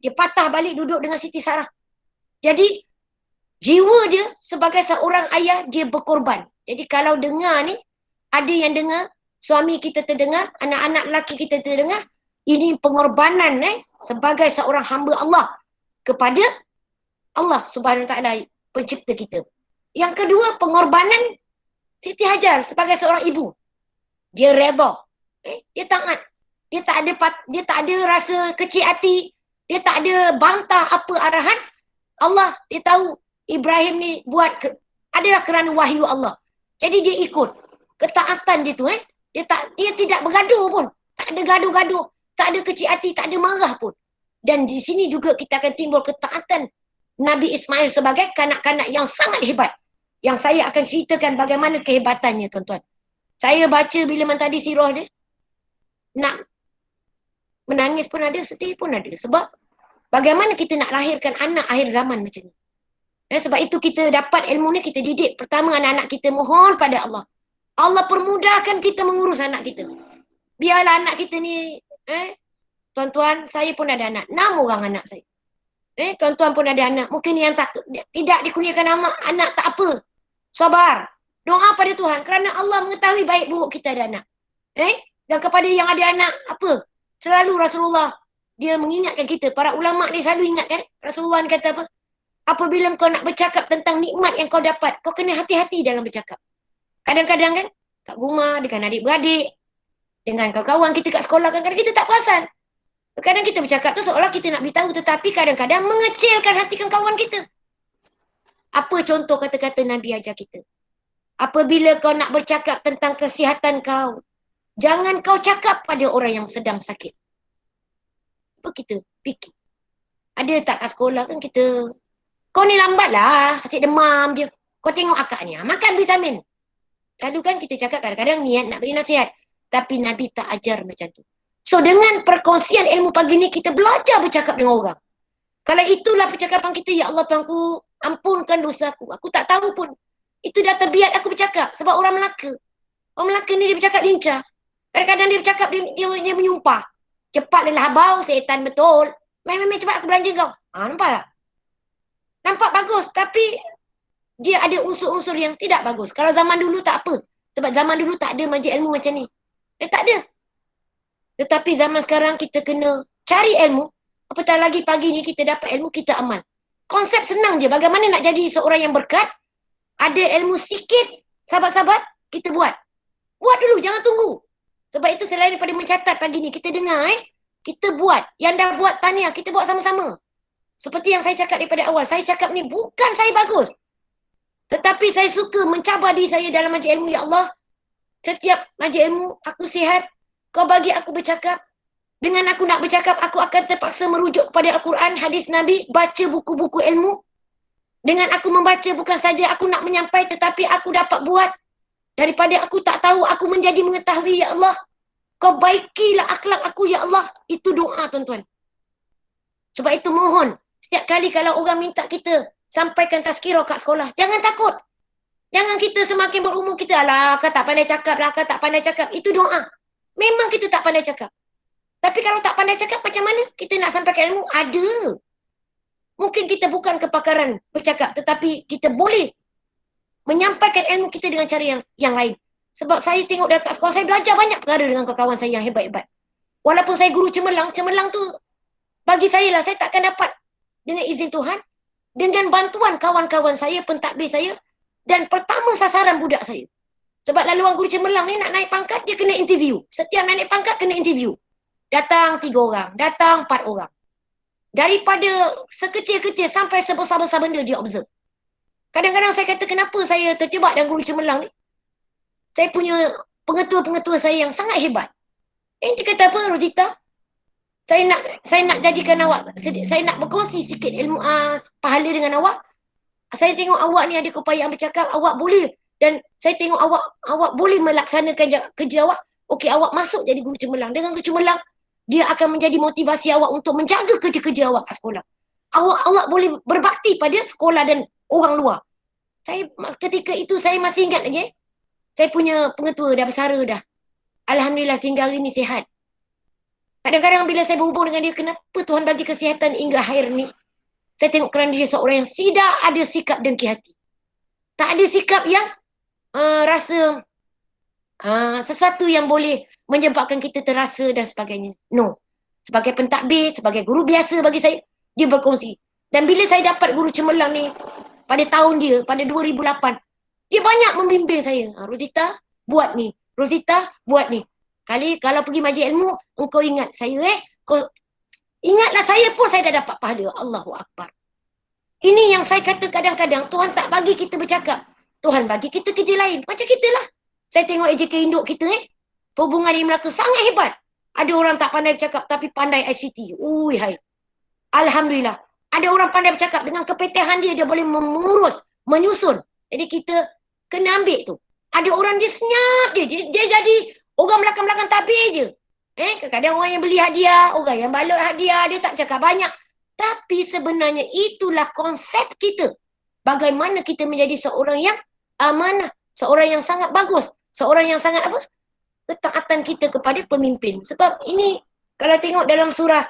Dia patah balik duduk dengan Siti Sarah. Jadi jiwa dia sebagai seorang ayah, dia berkorban. Jadi kalau dengar ni, ada yang dengar, suami kita terdengar, anak-anak lelaki kita terdengar, ini pengorbanan sebagai seorang hamba Allah kepada Allah Subhanahu Wa Taala, pencipta kita. Yang kedua, pengorbanan Siti Hajar sebagai seorang ibu. Dia redha. Dia taat. Dia tak ada rasa kecil hati. Dia tak ada bantah apa arahan Allah. Dia tahu Ibrahim ni buat adalah kerana wahyu Allah. Jadi dia ikut. Ketaatan dia tu dia tidak bergaduh pun. Tak ada gaduh-gaduh. Tak ada kecil hati, tak ada marah pun. Dan di sini juga kita akan timbul ketaatan Nabi Ismail sebagai kanak-kanak yang sangat hebat. Yang saya akan ceritakan bagaimana kehebatannya, tuan-tuan. Saya baca bila tadi sirah dia, nak menangis pun ada, sedih pun ada. Sebab bagaimana kita nak lahirkan anak akhir zaman macam ni. Sebab itu kita dapat ilmu ni, kita didik. Pertama, anak-anak kita mohon pada Allah. Allah permudahkan kita mengurus anak kita. Biarlah anak kita ni, tuan-tuan, saya pun ada anak. 6 orang anak saya. Tuan-tuan pun ada anak. Mungkin yang tidak dikurniakan anak tak apa. Sabar. Doa pada Tuhan. Kerana Allah mengetahui baik buruk kita ada anak. Dan kepada yang ada anak, apa? Selalu Rasulullah, dia mengingatkan kita. Para ulama' dia selalu ingatkan. Rasulullah kata apa? Apabila kau nak bercakap tentang nikmat yang kau dapat, kau kena hati-hati dalam bercakap. Kadang-kadang kan, kat rumah, dengan adik-beradik, dengan kawan-kawan kita kat sekolah, kadang-kadang kita tak perasan. Kadang kita bercakap tu seolah kita nak beritahu, tetapi kadang-kadang mengecilkan hati kawan kita. Apa contoh kata-kata Nabi ajar kita? Apabila kau nak bercakap tentang kesihatan kau, jangan kau cakap pada orang yang sedang sakit. Apa kita fikir? Ada tak kat sekolah kan kita, kau ni lambat lah, asyik demam je. Kau tengok akak ni, makan vitamin. Selalu kan kita cakap kadang-kadang niat nak beri nasihat. Tapi Nabi tak ajar macam tu. So dengan perkongsian ilmu pagi ni, kita belajar bercakap dengan orang. Kalau itulah percakapan kita, ya Allah Tuanku, ampunkan dosaku. Aku tak tahu pun. Itu dah terbiat aku bercakap. Sebab orang Melaka. Orang Melaka ni dia bercakap lincah. Kadang-kadang dia bercakap, dia menyumpah. Cepat lelah habau, setan betul. Main cepat aku belanja kau. Nampak tak? Nampak bagus tapi dia ada unsur-unsur yang tidak bagus. Kalau zaman dulu tak apa. Sebab zaman dulu tak ada majlis ilmu macam ni. Tak ada. Tetapi zaman sekarang kita kena cari ilmu. Apatah lagi pagi ni kita dapat ilmu, kita amal. Konsep senang je. Bagaimana nak jadi seorang yang berkat. Ada ilmu sikit, sahabat-sahabat, kita buat. Buat dulu, jangan tunggu. Sebab itu selain daripada mencatat pagi ni, kita dengar kita buat. Yang dah buat tahniah, kita buat sama-sama. Seperti yang saya cakap daripada awal, saya cakap ni bukan saya bagus. Tetapi saya suka mencabar diri saya dalam majlis ilmu. Ya Allah, setiap majlis ilmu, aku sihat. Kau bagi aku bercakap. Dengan aku nak bercakap, aku akan terpaksa merujuk kepada Al-Quran, hadis Nabi, baca buku-buku ilmu. Dengan aku membaca, bukan saja aku nak menyampai, tetapi aku dapat buat. Daripada aku tak tahu, aku menjadi mengetahui. Ya Allah, kau baikilah akhlak aku, Ya Allah. Itu doa, tuan-tuan. Sebab itu mohon, setiap kali kalau orang minta kita sampaikan tazkirah kat sekolah, jangan takut. Jangan kita semakin berumur kita, alah, kau tak pandai cakap lah, kau tak pandai cakap. Itu doa. Memang kita tak pandai cakap. Tapi kalau tak pandai cakap, macam mana kita nak sampaikan ilmu? Ada. Mungkin kita bukan kepakaran bercakap, tetapi kita boleh menyampaikan ilmu kita dengan cara yang lain. Sebab saya tengok dekat sekolah, saya belajar banyak perkara dengan kawan-kawan saya yang hebat-hebat. Walaupun saya guru cemerlang, cemerlang tu bagi saya lah, saya takkan dapat dengan izin Tuhan, dengan bantuan kawan-kawan saya, pentadbir saya, dan pertama sasaran budak saya. Sebab laluan guru cemerlang ni nak naik pangkat, dia kena interview. Setiap naik pangkat, kena interview. Datang 3 orang, datang 4 orang. Daripada sekecil-kecil sampai sebesar-besar benda dia observe. Kadang-kadang saya kata kenapa saya terjebak dalam guru cemerlang ni. Saya punya pengetua-pengetua saya yang sangat hebat. Dia kata apa, Rosita? Saya nak jadikan awak, saya nak berkongsi sikit ilmu pahala dengan awak. Saya tengok awak ni ada keupayaan bercakap, awak boleh. Dan saya tengok awak boleh melaksanakan kerja awak. Okey, awak masuk jadi guru cemerlang. Dengan guru cemerlang, dia akan menjadi motivasi awak untuk menjaga kerja-kerja awak kat sekolah. Awak boleh berbakti pada sekolah dan orang luar. Saya ketika itu saya masih ingat lagi. Saya punya pengetua dah bersara dah. Alhamdulillah sehingga hari ni sihat. Kadang-kadang bila saya berhubung dengan dia, kenapa Tuhan bagi kesihatan hingga akhir ni? Saya tengok kerana dia seorang yang tidak ada sikap dengki hati. Tak ada sikap yang rasa sesuatu yang boleh menyebabkan kita terasa dan sebagainya. No. Sebagai pentadbir, sebagai guru biasa bagi saya, dia berkongsi. Dan bila saya dapat guru cemerlang ni, pada tahun dia, pada 2008, dia banyak membimbing saya. Rosita, buat ni. Rosita, buat ni. Kalau pergi majlis ilmu, engkau ingat saya ingatlah saya pun saya dah dapat pahala. Allahu Akbar. Ini yang saya kata kadang-kadang, Tuhan tak bagi kita bercakap. Tuhan bagi kita kerja lain. Macam kita lah. Saya tengok AJK induk kita perhubungan di Melaka sangat hebat. Ada orang tak pandai bercakap tapi pandai ICT. Ui hai. Alhamdulillah. Ada orang pandai bercakap dengan kepetehan dia boleh mengurus, menyusun. Jadi kita kena ambil tu. Ada orang dia senyap je. Dia jadi orang belakang-belakang tabir je. Kadang-kadang orang yang beli hadiah, orang yang balut hadiah, dia tak cakap banyak. Tapi sebenarnya itulah konsep kita. Bagaimana kita menjadi seorang yang amanah. Seorang yang sangat bagus. Seorang yang sangat apa? Ketaatan kita kepada pemimpin. Sebab ini kalau tengok dalam surah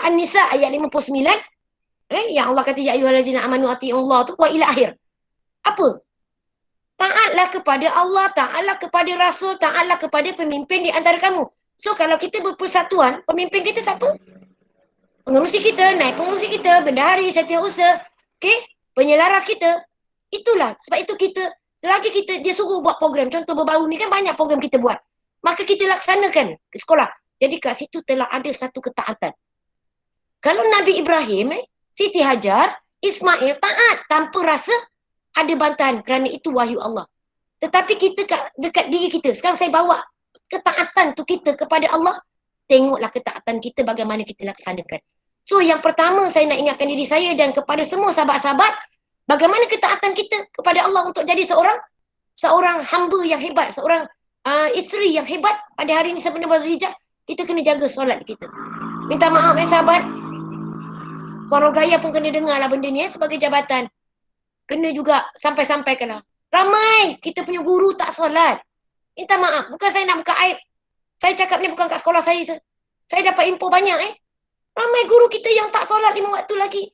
An-Nisa ayat 59, yang Allah kata ya ayyuhallazina amanu atiiullah tu wa ila akhir. Apa? Taatlah kepada Allah, taatlah kepada Rasul, taatlah kepada pemimpin di antara kamu. So kalau kita berpersatuan, pemimpin kita siapa? Pengerusi kita, naib pengerusi kita, bendahari, setiausaha, penyelaras kita. Itulah. Sebab itu kita, selagi dia suruh buat program, contoh baru ni kan banyak program kita buat. Maka kita laksanakan ke sekolah. Jadi kat situ telah ada satu ketaatan. Kalau Nabi Ibrahim, Siti Hajar, Ismail taat tanpa rasa ada bantahan kerana itu wahyu Allah. Tetapi kita dekat diri kita, sekarang saya bawa ketaatan tu kita kepada Allah, tengoklah ketaatan kita bagaimana kita laksanakan. So yang pertama saya nak ingatkan diri saya dan kepada semua sahabat-sahabat, bagaimana ketaatan kita kepada Allah untuk jadi seorang hamba yang hebat, seorang isteri yang hebat pada hari ini sebenarnya Zulhijjah, kita kena jaga solat kita. Minta maaf sahabat, Puan Rogaya pun kena dengar lah benda ni sebagai jabatan. Kena juga sampai-sampaikan lah. Ramai kita punya guru tak solat. Minta maaf, bukan saya nak buka aib. Saya cakap ni bukan kat sekolah saya. Saya dapat info banyak Ramai guru kita yang tak solat 5 waktu lagi.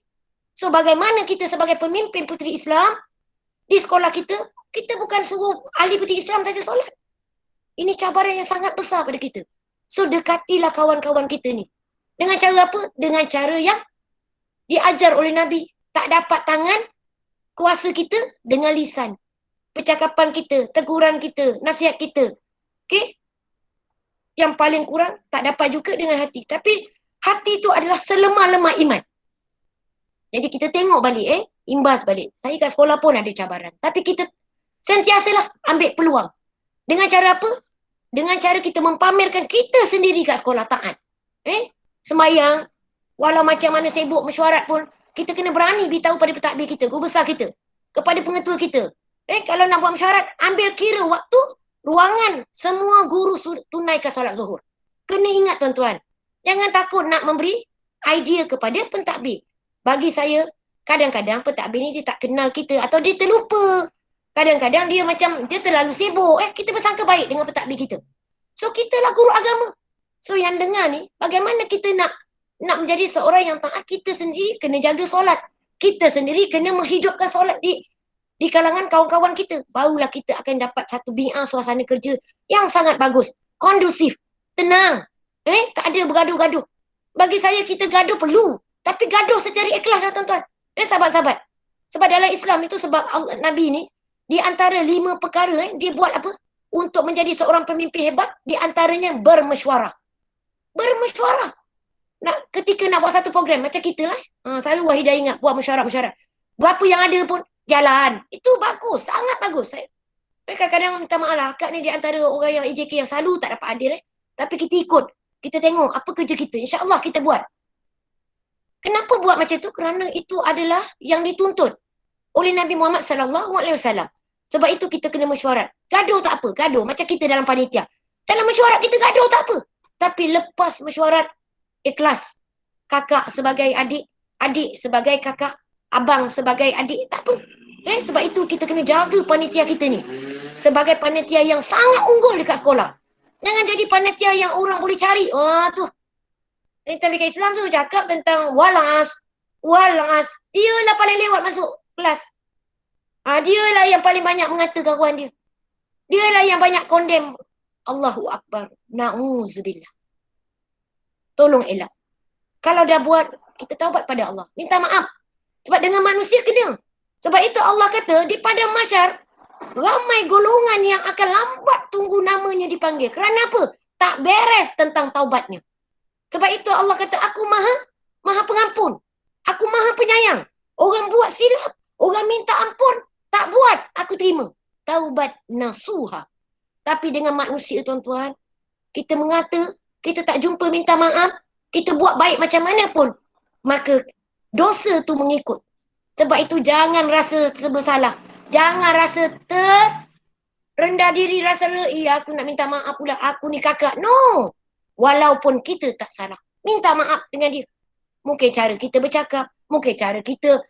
So bagaimana kita sebagai pemimpin puteri Islam di sekolah kita, kita bukan suruh ahli puteri Islam saja solat. Ini cabaran yang sangat besar pada kita. So dekatilah kawan-kawan kita ni. Dengan cara apa? Dengan cara yang diajar oleh Nabi. Tak dapat tangan, kuasa kita dengan lisan. Percakapan kita, teguran kita, nasihat kita. Okay? Yang paling kurang tak dapat juga dengan hati. Tapi hati itu adalah selemah-lemah iman. Jadi kita tengok balik, imbas balik. Saya kat sekolah pun ada cabaran. Tapi kita sentiasalah ambil peluang. Dengan cara apa? Dengan cara kita mempamerkan kita sendiri kat sekolah taat. Sembayang, walau macam mana sibuk mesyuarat pun, kita kena berani beritahu pada pentadbir kita, guru besar kita, kepada pengetua kita. Kalau nak buat mesyuarat, ambil kira waktu, ruangan, semua guru tunaikan solat zuhur. Kena ingat tuan-tuan, jangan takut nak memberi idea kepada pentadbir. Bagi saya, kadang-kadang pentadbir ni dia tak kenal kita atau dia terlupa. Kadang-kadang dia macam, dia terlalu sibuk. Kita bersangka baik dengan pentadbir kita. So, kita lah guru agama. So, yang dengar ni, bagaimana kita nak menjadi seorang yang taat, kita sendiri kena jaga solat. Kita sendiri kena menghidupkan solat di kalangan kawan-kawan kita. Barulah kita akan dapat satu bi'ah suasana kerja yang sangat bagus. Kondusif. Tenang. Tak ada bergaduh-gaduh. Bagi saya, kita gaduh perlu. Tapi gaduh secara ikhlas lah tuan-tuan. Sahabat-sahabat. Sebab dalam Islam itu, sebab Nabi ni, di antara 5 perkara, dia buat apa? Untuk menjadi seorang pemimpin hebat, di antaranya bermesyuarah. Bermesyuarah. Ketika nak buat satu program, macam kita lah. Selalu Wahidah ingat, buat mesyuarat-mesyuarat. Berapa yang ada pun, jalan. Itu bagus, sangat bagus. Kadang-kadang minta maaf lah, akak ni di antara orang yang EJK yang selalu tak dapat hadir. Tapi kita ikut. Kita tengok apa kerja kita. InsyaAllah kita buat. Kenapa buat macam tu? Kerana itu adalah yang dituntut oleh Nabi Muhammad SAW. Sebab itu kita kena mesyuarat. Gaduh tak apa, gaduh. Macam kita dalam panitia. Dalam mesyuarat kita gaduh tak apa. Tapi lepas mesyuarat, ikhlas. Kakak sebagai adik, adik sebagai kakak, abang sebagai adik, tak apa. Sebab itu kita kena jaga panitia kita ni. Sebagai panitia yang sangat unggul dekat sekolah. Jangan jadi panitia yang orang boleh cari. Tu. Tarbiyah Islam tu cakap tentang walas. Dia lah paling lewat masuk kelas. Dia lah yang paling banyak mengatakan kawan dia. Dia lah yang banyak condemn. Allahu Akbar. Na'udzubillah. Tolong elak. Kalau dah buat, kita taubat pada Allah. Minta maaf. Sebab dengan manusia kena. Sebab itu Allah kata, di padang mahsyar, ramai golongan yang akan lambat tunggu namanya dipanggil. Kerana apa? Tak beres tentang taubatnya. Sebab itu Allah kata, aku maha pengampun. Aku maha penyayang. Orang buat silap, orang minta ampun, tak buat, aku terima. Taubat nasuha. Tapi dengan manusia tuan-tuan, kita mengata, kita tak jumpa minta maaf, kita buat baik macam mana pun, maka dosa tu mengikut. Sebab itu jangan rasa bersalah. Jangan rasa rendah diri, rasa aku nak minta maaf pula, aku ni kakak. No. Walaupun kita tak salah, minta maaf dengan dia. Mungkin cara kita bercakap, mungkin cara kita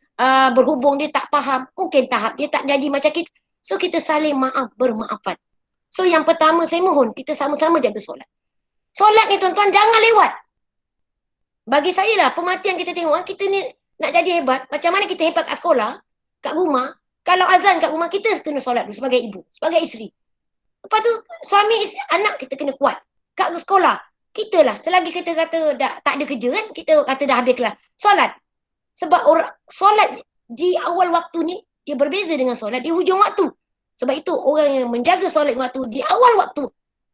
berhubung dia tak faham, mungkin tahap dia tak jadi macam kita. So kita saling maaf, bermaafan. So yang pertama saya mohon, kita sama-sama jaga solat. Solat ni tuan-tuan jangan lewat. Bagi saya lah, pematian kita tengok, kita ni nak jadi hebat. Macam mana kita hebat kat sekolah, kat rumah. Kalau azan kat rumah, kita kena solat dulu sebagai ibu, sebagai isteri. Lepas tu, suami, anak kita kena kuat. Kat sekolah, kita lah, selagi kita kata tak ada kerja kan, kita kata dah habis kelas. Solat. Sebab solat di awal waktu ni, dia berbeza dengan solat di hujung waktu. Sebab itu, orang yang menjaga solat waktu di awal waktu,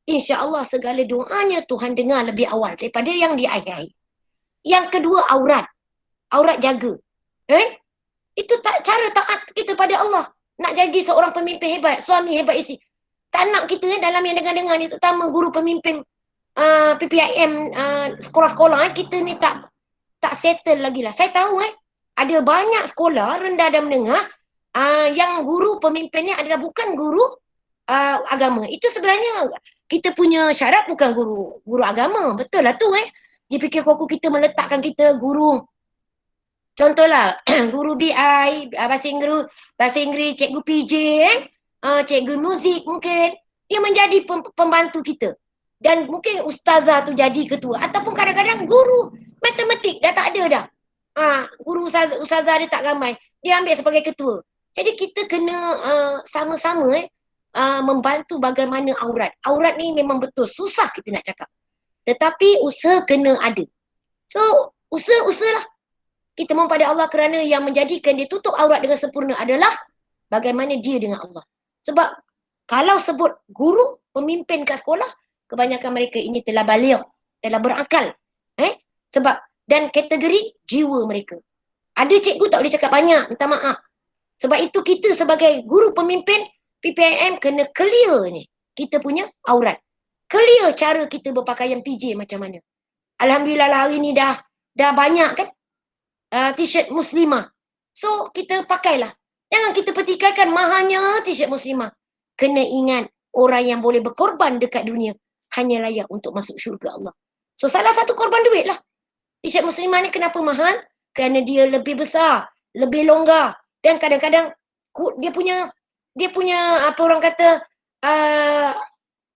insya-Allah segala doanya Tuhan dengar lebih awal daripada yang di akhir. Yang kedua, aurat. Aurat jaga. Itu cara taat kita pada Allah. Nak jadi seorang pemimpin hebat, suami hebat, isteri. Tak nak kita dalam yang dengar-dengar ni, terutama guru pemimpin PPIM, sekolah-sekolah, kita ni tak settle lagi lah. Saya tahu ada banyak sekolah rendah dan menengah yang guru pemimpinnya adalah bukan guru agama. Itu sebenarnya kita punya syarat bukan guru agama. Betul lah tu Dia fikir kok kita meletakkan kita guru. Contohlah guru BI, bahasa Inggeris, cikgu PJ, cikgu muzik mungkin. Dia menjadi pembantu kita. Dan mungkin ustazah tu jadi ketua. Ataupun kadang-kadang guru matematik dah tak ada dah. Guru ustazah dia tak ramai. Dia ambil sebagai ketua. Jadi kita kena sama-sama membantu bagaimana aurat. Aurat ni memang betul susah kita nak cakap. Tetapi usaha kena ada. So, usahalah. Kita mohon pada Allah kerana yang menjadikan dia tutup aurat dengan sempurna adalah bagaimana dia dengan Allah. Sebab kalau sebut guru, pemimpin kat sekolah, kebanyakan mereka ini telah baligh, telah berakal. Sebab dan kategori jiwa mereka. Ada cikgu tak boleh cakap banyak, minta maaf. Sebab itu kita sebagai guru pemimpin PPIM kena clear ni. Kita punya aurat. Clear cara kita berpakaian PJ macam mana. Alhamdulillah hari ni dah banyak kan t-shirt muslimah. So kita pakailah. Jangan kita petikaikan mahalnya t-shirt muslimah. Kena ingat orang yang boleh berkorban dekat dunia hanya layak untuk masuk syurga Allah. So salah satu korban duit lah. T-shirt muslimah ni kenapa mahal? Kerana dia lebih besar, lebih longgar dan kadang-kadang dia punya apa orang kata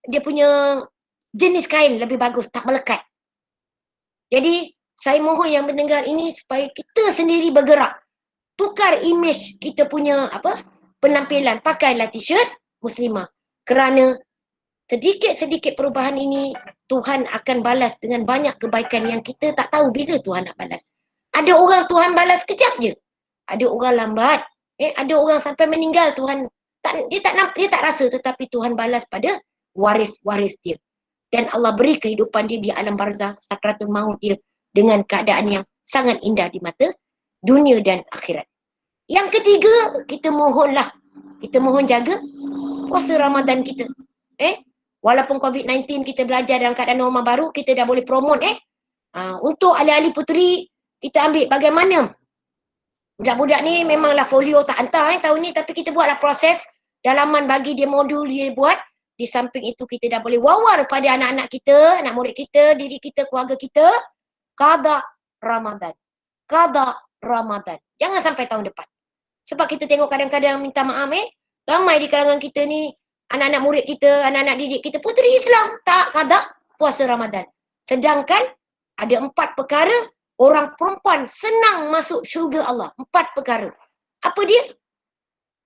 dia punya jenis kain lebih bagus, tak melekat. Jadi saya mohon yang mendengar ini supaya kita sendiri bergerak. Tukar imej kita punya penampilan. Pakailah t-shirt muslimah. Kerana sedikit-sedikit perubahan ini Tuhan akan balas dengan banyak kebaikan yang kita tak tahu bila Tuhan nak balas. Ada orang Tuhan balas kejap je. Ada orang lambat. Ada orang sampai meninggal Tuhan dia tak rasa, tetapi Tuhan balas pada waris-waris dia. Dan Allah beri kehidupan dia di alam barzah, sakratul maut dia dengan keadaan yang sangat indah di mata dunia dan akhirat. Yang ketiga, kita mohon jaga puasa Ramadan kita. Walaupun COVID-19 kita belajar dalam keadaan norma baru, kita dah boleh promote untuk ahli-ahli puteri, kita ambil bagaimana budak-budak ni memanglah folio tak hantar tahun ni, tapi kita buatlah proses dalaman bagi dia modul dia buat. Di samping itu kita dah boleh wawar pada anak-anak kita, anak murid kita, diri kita, keluarga kita, qada Ramadan. Qada Ramadan. Jangan sampai tahun depan. Sebab kita tengok kadang-kadang minta maaf ramai di kalangan kita ni, anak-anak murid kita, anak-anak didik kita, puteri Islam tak qada puasa Ramadan. Sedangkan ada 4 perkara orang perempuan senang masuk syurga Allah. 4 perkara. Apa dia?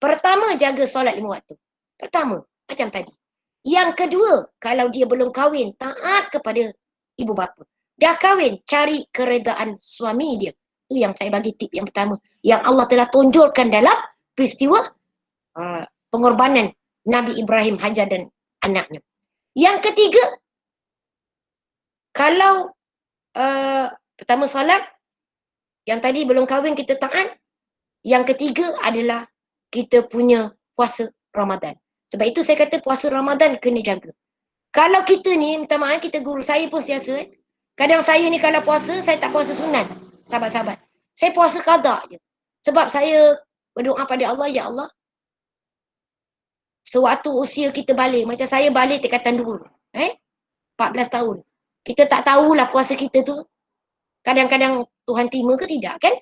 Pertama, jaga solat 5 waktu. Pertama, macam tadi. Yang kedua, kalau dia belum kahwin, taat kepada ibu bapa. Dah kahwin, cari keredaan suami dia. Itu yang saya bagi tip yang pertama. Yang Allah telah tonjolkan dalam peristiwa pengorbanan Nabi Ibrahim, Hajar dan anaknya. Yang ketiga, kalau pertama solat, yang tadi belum kahwin kita taat. Yang ketiga adalah kita punya puasa Ramadan. Sebab itu saya kata puasa Ramadan kena jaga. Kalau kita ni, minta maaf, kita guru saya pun sentiasa. Kadang saya ni kalau puasa, saya tak puasa sunat. Sahabat-sahabat. Saya puasa qada je. Sebab saya berdoa pada Allah, ya Allah, sewaktu usia kita balik, macam saya balik tingkatan 2. 14 tahun. Kita tak tahulah puasa kita tu kadang-kadang Tuhan terima ke tidak kan?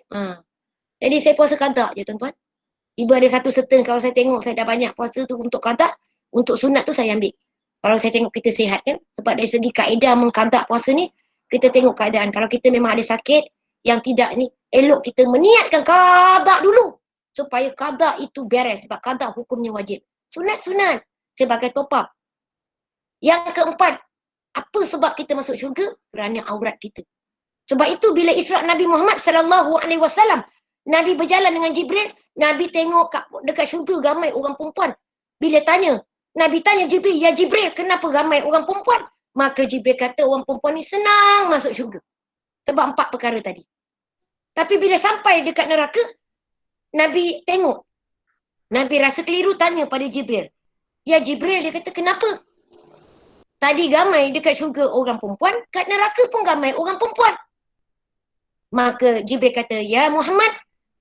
Jadi saya puasa qada je tuan-tuan. Tiba ada satu certain, kalau saya tengok saya dah banyak puasa tu untuk qada, untuk sunat tu saya ambil. Kalau saya tengok kita sihat kan, sebab dari segi kaedah mengqada puasa ni, kita tengok keadaan. Kalau kita memang ada sakit yang tidak ni, elok kita meniatkan qada dulu supaya qada itu beres, sebab qada hukumnya wajib. Sunat sebagai top up. Yang keempat, apa sebab kita masuk syurga? Kerana aurat kita. Sebab itu bila Isra' Nabi Muhammad SAW, Nabi berjalan dengan Jibril, Nabi tengok dekat syurga ramai orang perempuan. Bila Nabi tanya Jibril, ya Jibril, kenapa ramai orang perempuan? Maka Jibril kata orang perempuan ni senang masuk syurga. Sebab 4 perkara tadi. Tapi bila sampai dekat neraka, Nabi tengok. Nabi rasa keliru tanya pada Jibril. Ya Jibril, dia kata kenapa? Tadi ramai dekat syurga orang perempuan, kat neraka pun ramai orang perempuan. Maka Jibril kata, ya Muhammad,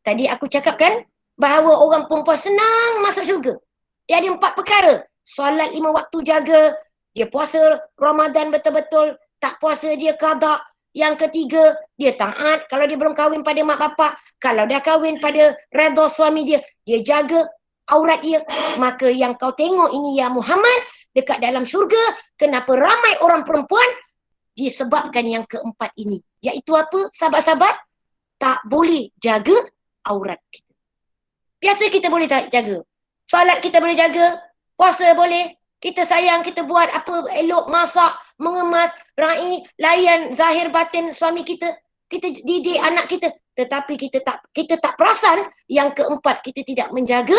tadi aku cakap kan bahawa orang perempuan senang masuk syurga. Dia ada 4 perkara. Solat 5 waktu jaga, dia puasa Ramadan betul-betul, tak puasa dia qada. Yang ketiga, dia taat kalau dia belum kahwin pada mak bapak. Kalau dah kahwin pada redha suami dia, dia jaga aurat dia. Maka yang kau tengok ini ya Muhammad, dekat dalam syurga, kenapa ramai orang perempuan? disebabkan yang keempat ini. Iaitu apa? Sahabat-sahabat, tak boleh jaga aurat kita. Biasa kita boleh tak jaga. Solat kita boleh jaga. Puasa boleh. Kita sayang, kita buat apa elok, masak, mengemas, raih, layan zahir batin suami kita. Kita didik anak kita. Tetapi kita tak perasan yang keempat, kita tidak menjaga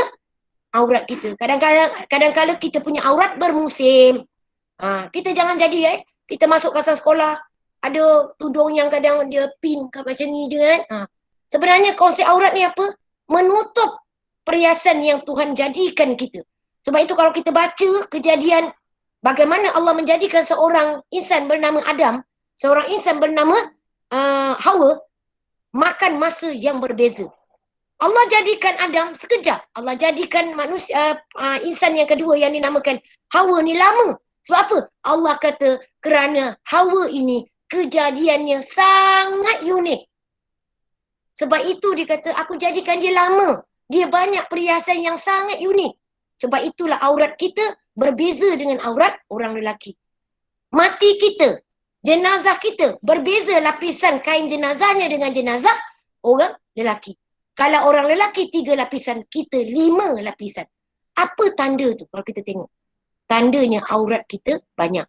aurat kita. Kadang-kadang kita punya aurat bermusim. Kita jangan jadi kita masuk kawasan sekolah, ada tudung yang kadang dia pin macam ni je kan. Sebenarnya konsep aurat ni apa? Menutup perhiasan yang Tuhan jadikan kita. Sebab itu kalau kita baca kejadian bagaimana Allah menjadikan seorang insan bernama Adam, seorang insan bernama Hawa, makan masa yang berbeza. Allah jadikan Adam sekejap. Allah jadikan manusia insan yang kedua yang dinamakan Hawa ni lama. Sebab apa? Allah kata kerana Hawa ini kejadiannya sangat unik. Sebab itu dia kata aku jadikan dia lama. Dia banyak perhiasan yang sangat unik. Sebab itulah aurat kita berbeza dengan aurat orang lelaki. Mati kita, jenazah kita berbeza lapisan kain jenazahnya dengan jenazah orang lelaki. Kalau orang lelaki 3 lapisan, kita 5 lapisan. Apa tanda tu kalau kita tengok? Tandanya aurat kita banyak.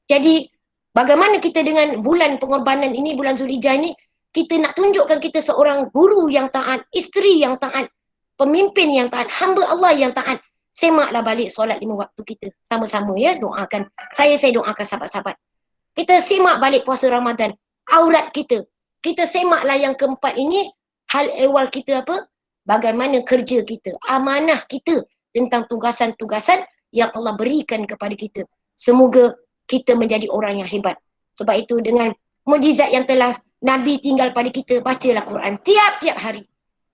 Jadi bagaimana kita dengan bulan pengorbanan ini, bulan Zulhijjah ini, kita nak tunjukkan kita seorang guru yang taat, isteri yang taat, pemimpin yang taat, hamba Allah yang taat. Semaklah balik solat 5 waktu kita. Sama-sama ya, doakan. Saya doakan sahabat-sahabat. Kita semak balik puasa Ramadan. Aurat kita. Kita semaklah yang keempat ini, hal ehwal kita apa? Bagaimana kerja kita, amanah kita tentang tugasan-tugasan yang Allah berikan kepada kita. Semoga kita menjadi orang yang hebat. Sebab itu dengan mukjizat yang telah Nabi tinggal pada kita, bacalah Quran tiap-tiap hari.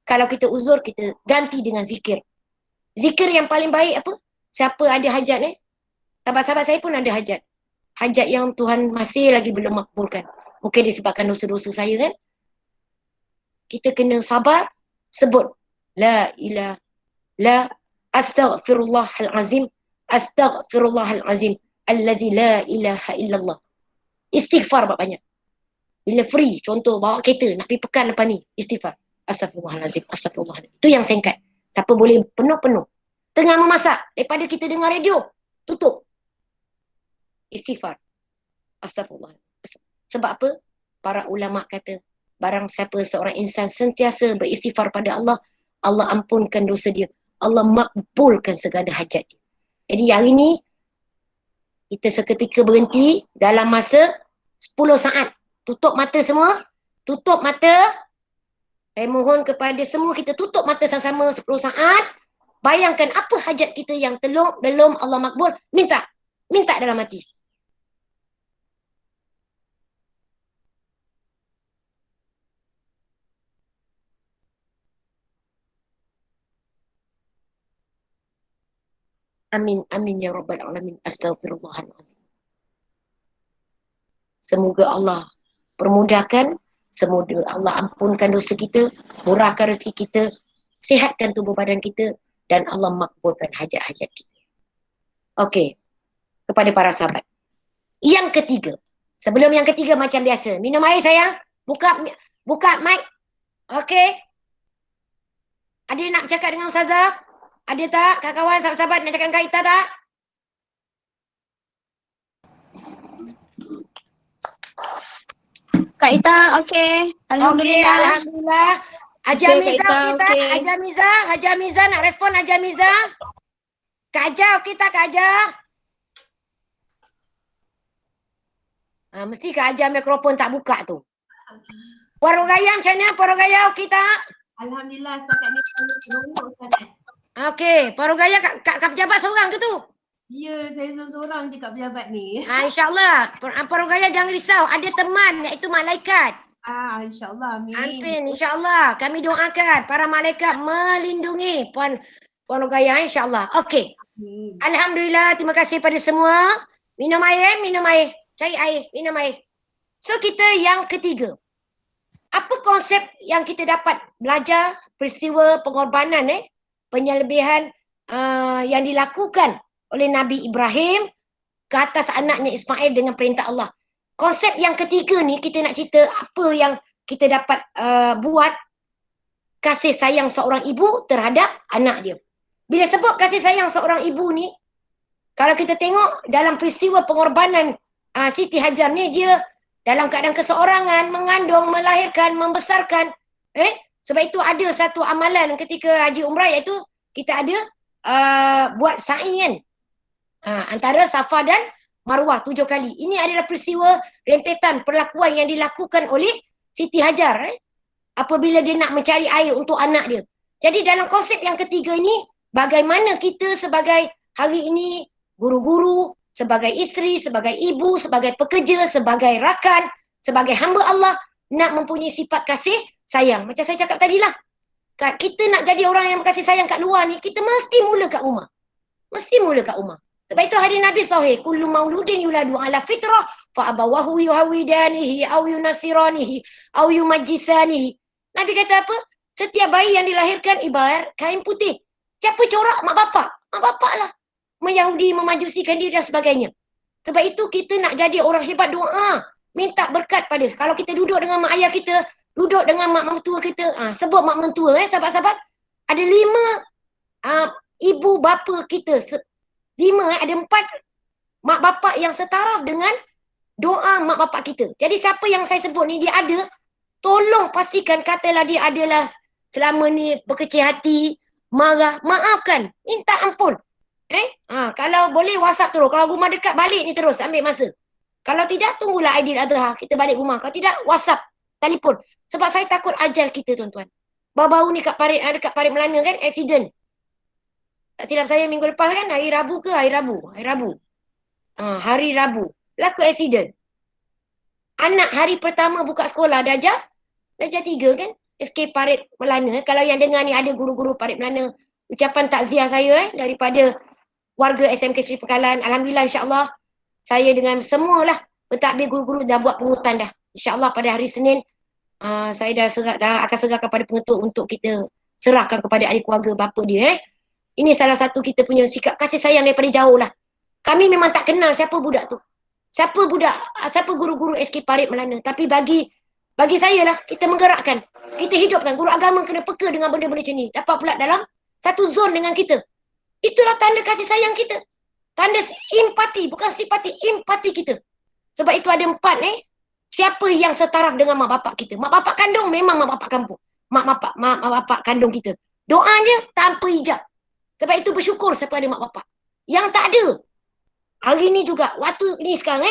Kalau kita uzur, kita ganti dengan zikir. Zikir yang paling baik apa? Siapa ada hajat sahabat-sahabat saya pun ada hajat. Hajat yang Tuhan masih lagi belum makbulkan. Mungkin disebabkan dosa-dosa saya kan. Kita kena sabar, sebut la ilaha la astaghfirullahal azim. Astaghfirullahalazim allazi la ilaha illallah. Istighfar banyak. Bila free, contoh bawa kereta nak pergi pekan lepas ni, istighfar. Astaghfirullahalazim, astaghfirullahalazim. Itu yang singkat. Siapa boleh penuh-penuh. Tengah memasak, daripada kita dengar radio, tutup. Istighfar. Astaghfirullahalazim. Sebab apa? Para ulama kata, barang siapa seorang insan sentiasa beristighfar pada Allah, Allah ampunkan dosa dia. Allah makbulkan segala hajat dia. Jadi hari ni kita seketika berhenti dalam masa 10 saat. Tutup mata semua. Tutup mata. Saya mohon kepada semua kita tutup mata sama-sama 10 saat. Bayangkan apa hajat kita yang belum Allah makbul. Minta. Minta dalam hati. Amin, amin ya rabbal alamin. Astaghfirullahaladzim. Semoga Allah permudahkan, semoga Allah ampunkan dosa kita, murahkan rezeki kita, sihatkan tubuh badan kita, dan Allah makbulkan hajat-hajat kita. Okey, kepada para sahabat. Yang ketiga, sebelum yang ketiga macam biasa, minum air sayang, buka mic. Okey. Ada yang nak bercakap dengan Ustazah? Ada tak kawan-kawan, sahabat-sahabat nak cakap dengan Kak Ita tak? Kak Ita, okey. Alhamdulillah. Okey, alhamdulillah. Haji Amiza, kita. Haji Amiza nak respon Haji Amiza? Kak Aja, okey tak Kak Aja? Mesti Kak Aja mikrofon tak buka tu. Puan Rogaya macam mana? Puan Rogaya okey tak? Alhamdulillah setakat ni seronok sangat. Okey, Puan Rogaya kat pejabat seorang ke tu? Ya, saya seorang je kat pejabat ni. InsyaAllah. Puan Rogaya jangan risau. Ada teman iaitu malaikat. InsyaAllah. Amin. Amin. InsyaAllah. Kami doakan para malaikat melindungi Puan Rogaya insyaAllah. Okey. Alhamdulillah. Terima kasih pada semua. Minum air. Cari air. Minum air. So kita yang ketiga. Apa konsep yang kita dapat belajar peristiwa pengorbanan penyelebihan yang dilakukan oleh Nabi Ibrahim ke atas anaknya Ismail dengan perintah Allah. konsep yang ketiga ni kita nak cerita apa yang kita dapat buat kasih sayang seorang ibu terhadap anak dia. Bila sebut kasih sayang seorang ibu ni, kalau kita tengok dalam peristiwa pengorbanan Siti Hajar ni, dia dalam keadaan keseorangan, mengandung, melahirkan, membesarkan. Sebab itu ada satu amalan ketika Haji Umrah, iaitu kita ada buat sa'i kan. Antara Safa dan Marwah 7 kali. Ini adalah peristiwa rentetan perlakuan yang dilakukan oleh Siti Hajar apabila dia nak mencari air untuk anak dia. Jadi dalam konsep yang ketiga ini, bagaimana kita sebagai hari ini guru-guru, sebagai isteri, sebagai ibu, sebagai pekerja, sebagai rakan, sebagai hamba Allah nak mempunyai sifat kasih sayang. Macam saya cakap tadilah, kita nak jadi orang yang kasih sayang kat luar ni, kita mesti mula kat rumah. Mesti mula kat rumah. Sebab itu hadis Nabi sahih, kullu mauludin yuladu ala fitrah fa abawahu yuhawidanihi aw yunasiranihi aw yumajjisanihi. Nabi kata apa? Setiap bayi yang dilahirkan ibarat kain putih. Siapa corak? Mak bapak. Mak bapak lah. Mayahudi, memajusikan diri dan sebagainya. Sebab itu kita nak jadi orang hebat, doa. Minta berkat pada. Kalau kita duduk dengan mak ayah kita, duduk dengan mak mentua kita, sebut mak mentua sahabat-sahabat. Ada 5 ibu bapa kita. 5 ada 4 mak bapak yang setaraf dengan doa mak bapak kita. Jadi siapa yang saya sebut ni dia ada, tolong pastikan, katalah dia adalah selama ni berkecil hati, marah, maafkan, minta ampun. Kalau boleh WhatsApp terus. Kalau rumah dekat, balik ni terus, ambil masa. Kalau tidak, tunggulah Aidiladha, kita balik rumah. Kalau tidak, WhatsApp, telefon. Sebab saya takut ajal kita, tuan-tuan. Baru-baru ni dekat Parit Melana kan, accident. Tak silap saya minggu lepas kan, hari Rabu ke? Hari Rabu. Laku accident. Anak hari pertama buka sekolah, darjah 3 kan? SK Parit Melana. Kalau yang dengar ni ada guru-guru Parit Melana, ucapan takziah saya daripada warga SMK Seri Pekalan. Alhamdulillah, insyaAllah saya dengan semualah pentadbir guru-guru dah buat pungutan dah. InsyaAllah pada hari Senin saya dah akan serahkan pada pengetuk untuk kita serahkan kepada ahli keluarga bapa dia. Ini salah satu kita punya sikap kasih sayang daripada jauh lah. Kami memang tak kenal siapa budak tu. Siapa guru-guru SK Parit Melana. Tapi bagi saya lah, kita menggerakkan. Kita hidupkan. Guru agama kena peka dengan benda-benda macam ni. Dapat pula dalam satu zon dengan kita. Itulah tanda kasih sayang kita. Tanda empati, bukan simpati, empati kita. Sebab itu ada 4 siapa yang setaraf dengan mak bapak kita. Mak bapak kandung memang mak bapak kampung. Mak bapak kandung kita. Doanya tanpa hijab. Sebab itu bersyukur siapa ada mak bapak. Yang tak ada, hari ni juga, waktu ni sekarang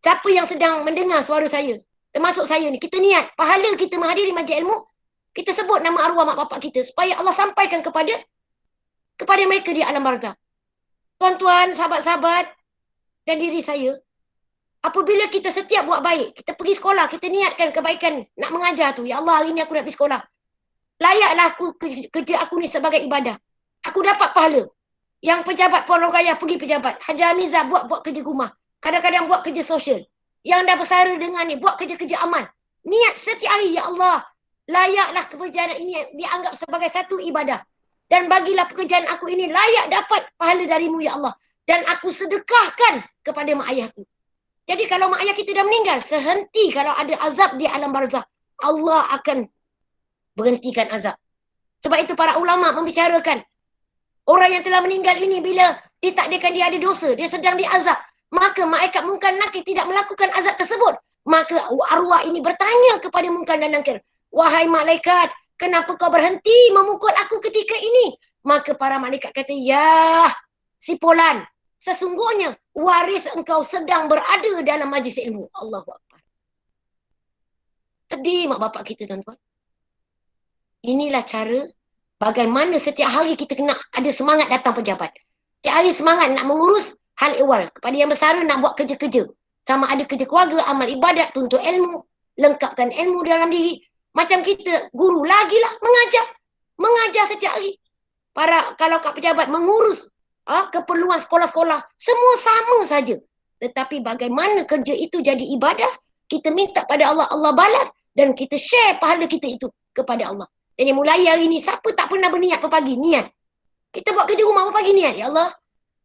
siapa yang sedang mendengar suara saya, termasuk saya ni, kita niat, pahala kita menghadiri majlis ilmu, kita sebut nama arwah mak bapak kita, supaya Allah sampaikan kepada mereka di alam barzah. Tuan-tuan, sahabat-sahabat dan diri saya, apabila kita setiap buat baik, kita pergi sekolah, kita niatkan kebaikan, nak mengajar tu, ya Allah hari ni aku nak pergi sekolah. Layaklah aku kerja aku ni sebagai ibadah. Aku dapat pahala. Yang pejabat Puan Rogayah pergi pejabat. Haji Hamizah buat kerja rumah. Kadang-kadang buat kerja sosial. Yang dah bersara dengan ni, buat kerja-kerja amal. Niat setiap hari, ya Allah, layaklah pekerjaan ini dianggap sebagai satu ibadah. Dan bagilah pekerjaan aku ini layak dapat pahala darimu, ya Allah. Dan aku sedekahkan kepada mak ayahku. Jadi kalau mak ayah kita dah meninggal, sehenti kalau ada azab di alam barzah, Allah akan berhentikan azab. Sebab itu para ulama membicarakan, orang yang telah meninggal ini bila ditakdirkan dia ada dosa, dia sedang diazab, maka malaikat Munkar Nakir tidak melakukan azab tersebut. Maka arwah ini bertanya kepada Munkar dan Nakir, wahai malaikat, kenapa kau berhenti memukul aku ketika ini? Maka para malaikat kata, ya si Fulan, sesungguhnya waris engkau sedang berada dalam majlis ilmu. Allahu Akbar. Sedih mak bapak kita, tuan-tuan. Inilah cara bagaimana setiap hari kita kena ada semangat datang pejabat. Setiap hari semangat nak mengurus hal ehwal. Kepada yang bersara nak buat kerja-kerja. Sama ada kerja keluarga, amal ibadat, tuntut ilmu, lengkapkan ilmu dalam diri. Macam kita, guru lagilah mengajar. Mengajar setiap hari. Kalau kat pejabat mengurus keperluan sekolah-sekolah, semua sama saja. Tetapi bagaimana kerja itu jadi ibadah, kita minta pada Allah, Allah balas dan kita share pahala kita itu kepada Allah. Jadi mulai hari ni, siapa tak pernah berniat pagi, niat. Kita buat kerja rumah pagi niat. Ya Allah,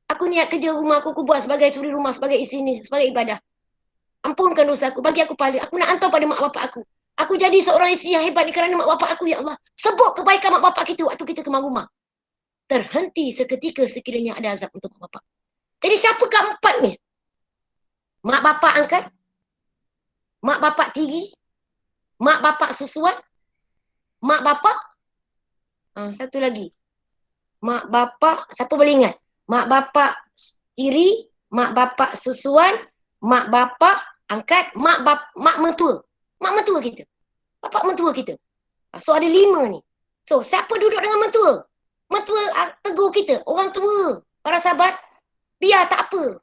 aku niat kerja rumah aku buat sebagai suri rumah, sebagai isteri ni, sebagai ibadah. Ampunkan dosa aku, bagi aku pahala. Aku nak hantar pada mak bapak aku. Aku jadi seorang isteri yang hebat kerana mak bapak aku, ya Allah. Sebut kebaikan mak bapak kita waktu kita kemar rumah. Terhenti seketika sekiranya ada azab untuk mak bapak. Jadi siapakah empat ni? Mak bapak angkat, mak bapak tiri, mak bapak susuan, mak bapak, satu lagi. Mak bapak, siapa boleh ingat? Mak bapak tiri, mak bapak susuan, mak bapak angkat, mak mentua. Mak mentua kita. Bapak mentua kita. So ada 5 ni. So siapa duduk dengan mentua? Mentua tegur kita. Orang tua. Para sahabat, biar tak apa.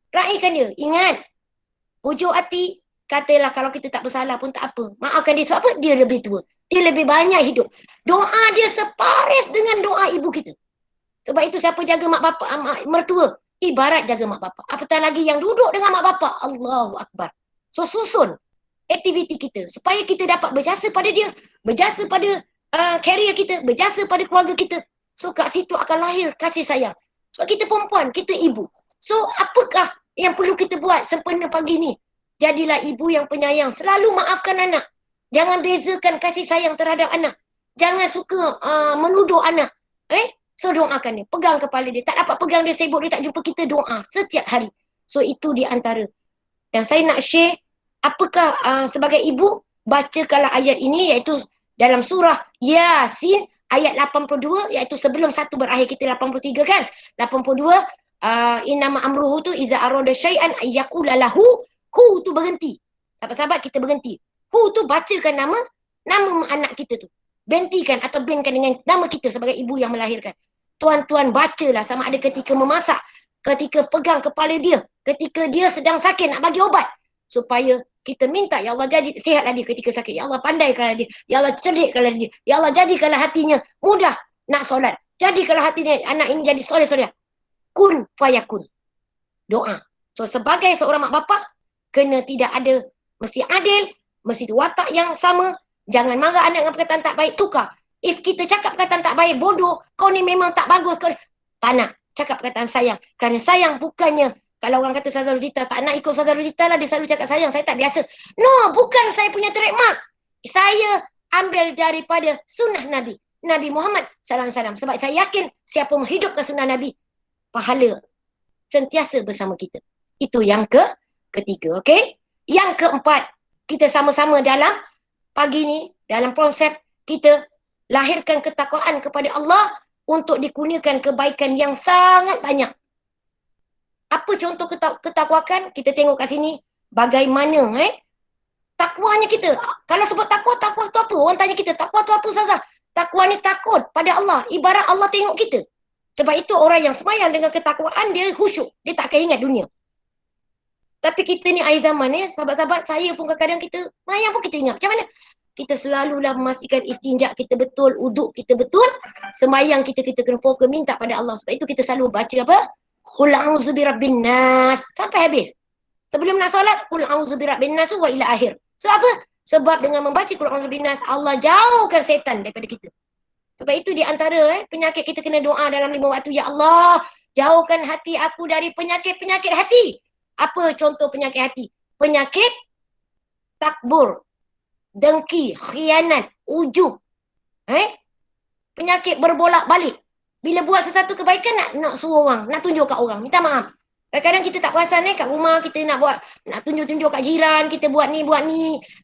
Raikan dia. Ingat. Hujung hati, katalah kalau kita tak bersalah pun tak apa. Maafkan dia. Sebab apa? Dia lebih tua. Dia lebih banyak hidup. Doa dia separis dengan doa ibu kita. Sebab itu siapa jaga mak bapak, mertua, ibarat jaga mak bapak. Apatah lagi yang duduk dengan mak bapak. Allahu Akbar. So susun aktiviti kita supaya kita dapat berjasa pada dia, berjasa pada career kita, berjasa pada keluarga kita. So kat situ akan lahir kasih sayang. Sebab kita perempuan, kita ibu. So apakah yang perlu kita buat sempena pagi ni? Jadilah ibu yang penyayang. Selalu maafkan anak. Jangan bezakan kasih sayang terhadap anak. Jangan suka menuduh anak. So doakan dia. Pegang kepala dia. Tak dapat pegang dia sibuk, dia tak jumpa kita, doa setiap hari. So itu di antara. Dan saya nak share, apakah sebagai ibu, bacakanlah ayat ini, iaitu dalam surah Yasin ayat 82, iaitu sebelum 1 berakhir, kita 83 kan. 82, innama amruhu tu iza arada syai'an ayyaqula lahu, hu tu berhenti. Sahabat-sahabat kita berhenti. Hu tu bacakan nama anak kita tu. Bentikan atau binkan dengan nama kita sebagai ibu yang melahirkan. Tuan-tuan bacalah, sama ada ketika memasak, ketika pegang kepala dia, ketika dia sedang sakit nak bagi ubat. Supaya kita minta, ya Allah jadi sihatlah dia ketika sakit. Ya Allah pandaikanlah dia. Ya Allah cerdikkanlah dia. Ya Allah jadikanlah hatinya mudah nak solat. Jadikanlah hatinya anak ini jadi soleh-soleh. Kun fayakun. Doa. So sebagai seorang mak bapak, kena tidak ada, mesti adil, mesti watak yang sama. Jangan marah anak dengan perkataan tak baik, tukar. If kita cakap perkataan tak baik, bodoh, kau ni memang tak bagus, kau tak nak cakap perkataan sayang. Kerana sayang bukannya, kalau orang kata Ustazah Rozita, tak nak ikut Ustazah Rozita lah, dia selalu cakap sayang, saya tak biasa. No, bukan saya punya trademark. Saya ambil daripada sunnah Nabi, Nabi Muhammad SAW. Sebab saya yakin siapa menghidupkan sunnah Nabi, pahala sentiasa bersama kita. Itu yang ketiga, okey? Yang keempat, kita sama-sama dalam pagi ni, dalam konsep kita lahirkan ketakwaan kepada Allah untuk dikurniakan kebaikan yang sangat banyak. Apa contoh ketakwakan? Kita tengok kat sini bagaimana takwanya kita. Kalau sebut takwa tu apa? Orang tanya kita, takwa tu apa Ustazah? Takwa ni takut pada Allah. Ibarat Allah tengok kita. Sebab itu orang yang semayang dengan ketakwaan, dia khusyuk. Dia tak akan ingat dunia. Tapi kita ni akhir zaman sahabat-sahabat, saya pun kadang-kadang kita semayang pun kita ingat. Macam mana? Kita selalulah memastikan istinja kita betul, uduk kita betul. Semayang kita kena fokus minta pada Allah. Sebab itu kita selalu baca apa? Qul a'udzu birabbin nas sampai habis. Sebelum nak solat, qul a'udzu birabbin nas wa ila akhir. Sebab apa? Sebab dengan membaca qul a'udzu birabbin nas, Allah jauhkan setan daripada kita. Sebab itu di antara penyakit kita kena doa dalam 5 waktu. Ya Allah, jauhkan hati aku dari penyakit-penyakit hati. Apa contoh penyakit hati? Penyakit takbur, dengki, khianat, ujub. Penyakit berbolak-balik. Bila buat sesuatu kebaikan nak suruh orang, nak tunjuk kat orang, minta maaf. Kadang-kadang kita tak perasan kat rumah kita nak tunjuk-tunjuk kat jiran, kita buat ni.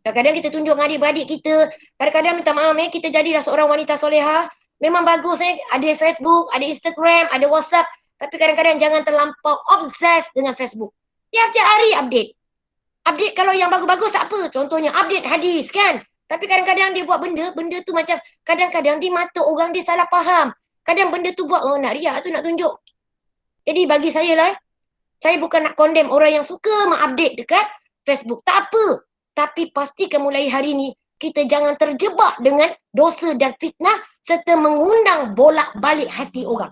Kadang-kadang kita tunjuk dengan adik-beradik kita. Kadang-kadang minta maaf kita jadilah seorang wanita soleha. Memang bagus ada Facebook, ada Instagram, ada WhatsApp. Tapi kadang-kadang jangan terlampau obses dengan Facebook. Tiap-tiap hari update. Update kalau yang bagus-bagus tak apa. Contohnya update hadis kan. Tapi kadang-kadang dia buat benda tu macam kadang-kadang di mata orang dia salah faham. Kadang benda tu buat nak riak tu, nak tunjuk. Jadi bagi saya lah, saya bukan nak condemn orang yang suka mengupdate dekat Facebook. Tak apa. Tapi pastikan mulai hari ni, kita jangan terjebak dengan dosa dan fitnah serta mengundang bolak-balik hati orang.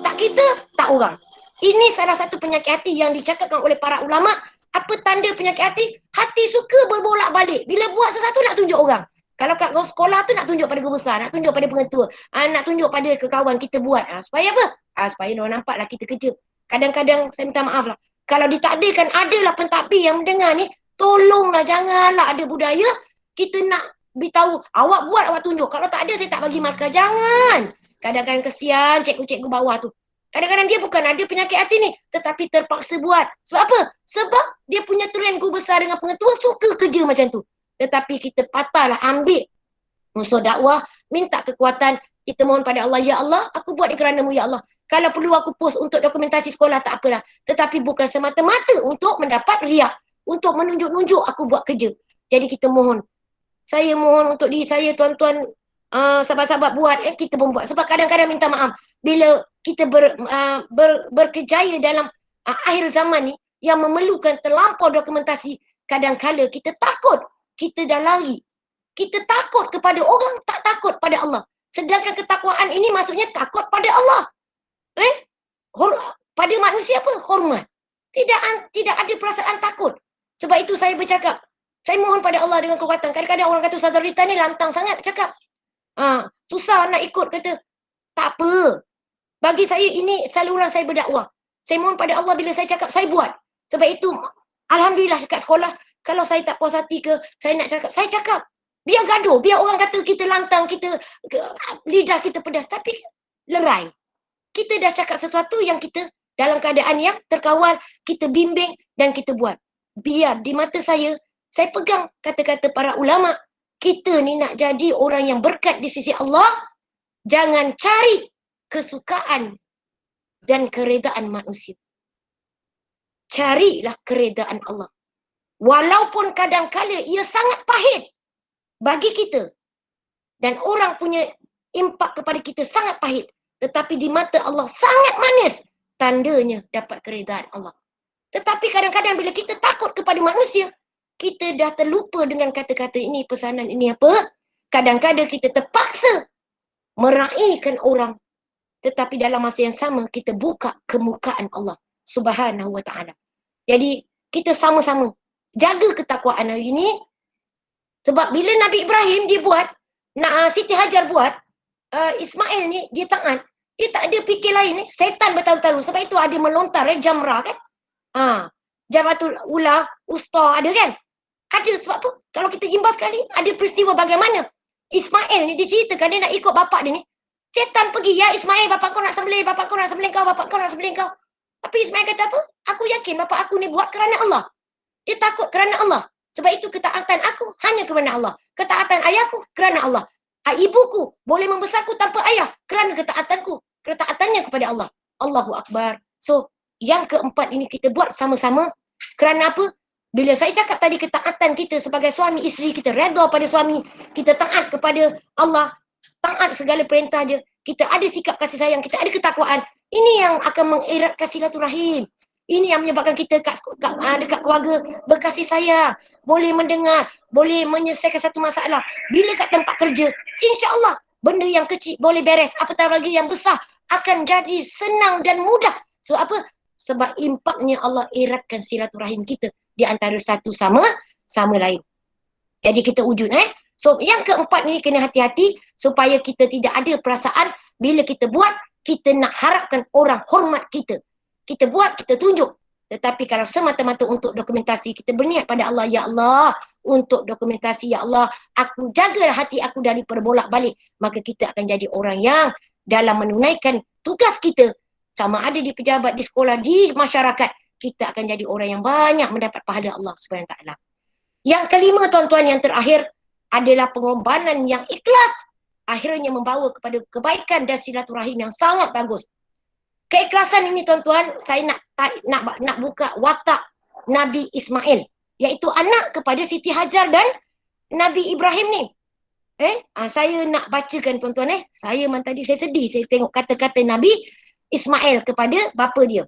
Tak kita, tak orang. Ini salah satu penyakit hati yang dicakapkan oleh para ulama. Apa tanda penyakit hati? Hati suka berbolak-balik. Bila buat sesuatu nak tunjuk orang. Kalau kat sekolah tu nak tunjuk pada guru besar, nak tunjuk pada pengetua, nak tunjuk pada kawan kita buat. Supaya apa? Supaya orang nampaklah kita kerja. Kadang-kadang saya minta maaf lah. Kalau ditakdirkan adalah pentadbir yang mendengar ni, Tolonglah, janganlah ada budaya kita nak beritahu, awak buat, awak tunjuk. Kalau tak ada, saya tak bagi markah. Jangan. Kadang-kadang kesian cikgu-cikgu bawah tu. Kadang-kadang dia bukan ada penyakit hati ni, tetapi terpaksa buat. Sebab apa? Sebab dia punya trend guru besar dengan pengetua suka kerja macam tu. Tetapi kita patahlah ambil musuh dakwah, minta kekuatan. Kita mohon pada Allah, ya Allah, aku buat dia kerana-Mu, ya Allah. Kalau perlu aku post untuk dokumentasi sekolah, tak apalah. Tetapi bukan semata-mata untuk mendapat riak. Untuk menunjuk-nunjuk aku buat kerja. Jadi kita mohon. Saya mohon untuk diri saya, tuan-tuan, sahabat-sahabat buat, kita pun buat. Sebab kadang-kadang minta maaf. Bila kita berkejaya dalam akhir zaman ni, yang memerlukan terlampau dokumentasi, kadang-kadang kita takut. Kita dah lari. Kita takut kepada orang, tak takut pada Allah. Sedangkan ketakwaan ini maksudnya takut pada Allah. Pada manusia apa? Hormat. Tidak ada perasaan takut. Sebab itu saya bercakap. Saya mohon pada Allah dengan kekuatan. Kadang-kadang orang kata Ustazah Rita ni lantang sangat cakap. Susah nak ikut, kata. Tak apa. Bagi saya ini saluran saya berdakwah. Saya mohon pada Allah bila saya cakap, saya buat. Sebab itu, alhamdulillah dekat sekolah, kalau saya tak puas hati ke, saya nak cakap, saya cakap. Biar gaduh, biar orang kata kita lantang, lidah kita pedas. Tapi lerai. Kita dah cakap sesuatu yang kita dalam keadaan yang terkawal, kita bimbing dan kita buat. Biar di mata saya pegang kata-kata para ulama, kita ni nak jadi orang yang berkat di sisi Allah, jangan cari kesukaan dan keredaan manusia. Carilah keredaan Allah. Walaupun kadang-kala ia sangat pahit bagi kita dan orang punya impak kepada kita sangat pahit, tetapi di mata Allah sangat manis, tandanya dapat keredaan Allah. Tetapi kadang-kadang bila kita takut kepada manusia, kita dah terlupa dengan kata-kata ini, pesanan ini apa? Kadang-kadang kita terpaksa meraihkan orang, tetapi dalam masa yang sama kita buka kemukaan Allah Subhanahu wa ta'ala. Jadi kita sama-sama jaga ketakwaan hari ini. Sebab bila Nabi Ibrahim dia buat, Siti Hajar buat, Ismail ni dia taat, dia tak ada fikir lain ni, setan betul-betul. Sebab itu ada melontar jamrah kan. Jamratul Ula, Usta ada kan? Ada sebab apa? Kalau kita imbas sekali, ada peristiwa bagaimana Ismail ni diceritakan dia nak ikut bapak dia ni. Setan pergi, ya Ismail, bapak kau nak sembelih, bapak kau nak sembelih kau, bapak kau nak sembelih kau. Tapi Ismail kata apa? Aku yakin bapak aku ni buat kerana Allah. Dia takut kerana Allah. Sebab itu ketaatan aku hanya kerana Allah. Ketaatan ayahku kerana Allah. Ibuku boleh membesarku tanpa ayah kerana ketaatanku. Ketaatannya kepada Allah. Allahu Akbar. So, yang keempat ini kita buat sama-sama. Kerana apa? Bila saya cakap tadi ketaatan kita sebagai suami isteri, kita redha pada suami, kita taat kepada Allah, taat segala perintah je, kita ada sikap kasih sayang, kita ada ketakwaan. Ini yang akan mengeratkan silaturahim. Ini yang menyebabkan kita dekat keluarga berkasih sayang, boleh mendengar, boleh menyelesaikan satu masalah. Bila kat tempat kerja, insya-Allah benda yang kecil boleh beres, apatah lagi yang besar akan jadi senang dan mudah. So apa? Sebab impaknya Allah eratkan silaturahim kita di antara satu sama lain. Jadi kita wujud So yang keempat ni kena hati-hati supaya kita tidak ada perasaan bila kita buat, kita nak harapkan orang hormat kita. Kita buat, kita tunjuk. Tetapi kalau semata-mata untuk dokumentasi, kita berniat pada Allah, ya Allah, untuk dokumentasi, ya Allah, aku jagalah hati aku dari perbolak-balik. Maka kita akan jadi orang yang dalam menunaikan tugas kita, sama ada di pejabat, di sekolah, di masyarakat, kita akan jadi orang yang banyak mendapat pahala Allah Subhanahu Wa Taala. Yang kelima, tuan-tuan, yang terakhir adalah pengorbanan yang ikhlas akhirnya membawa kepada kebaikan dan silaturahim yang sangat bagus. Keikhlasan ini, tuan-tuan, saya nak buka watak Nabi Ismail, iaitu anak kepada Siti Hajar dan Nabi Ibrahim ni. Saya nak bacakan, tuan-tuan. Saya tadi saya sedih saya tengok kata-kata Nabi Ismail kepada bapa dia.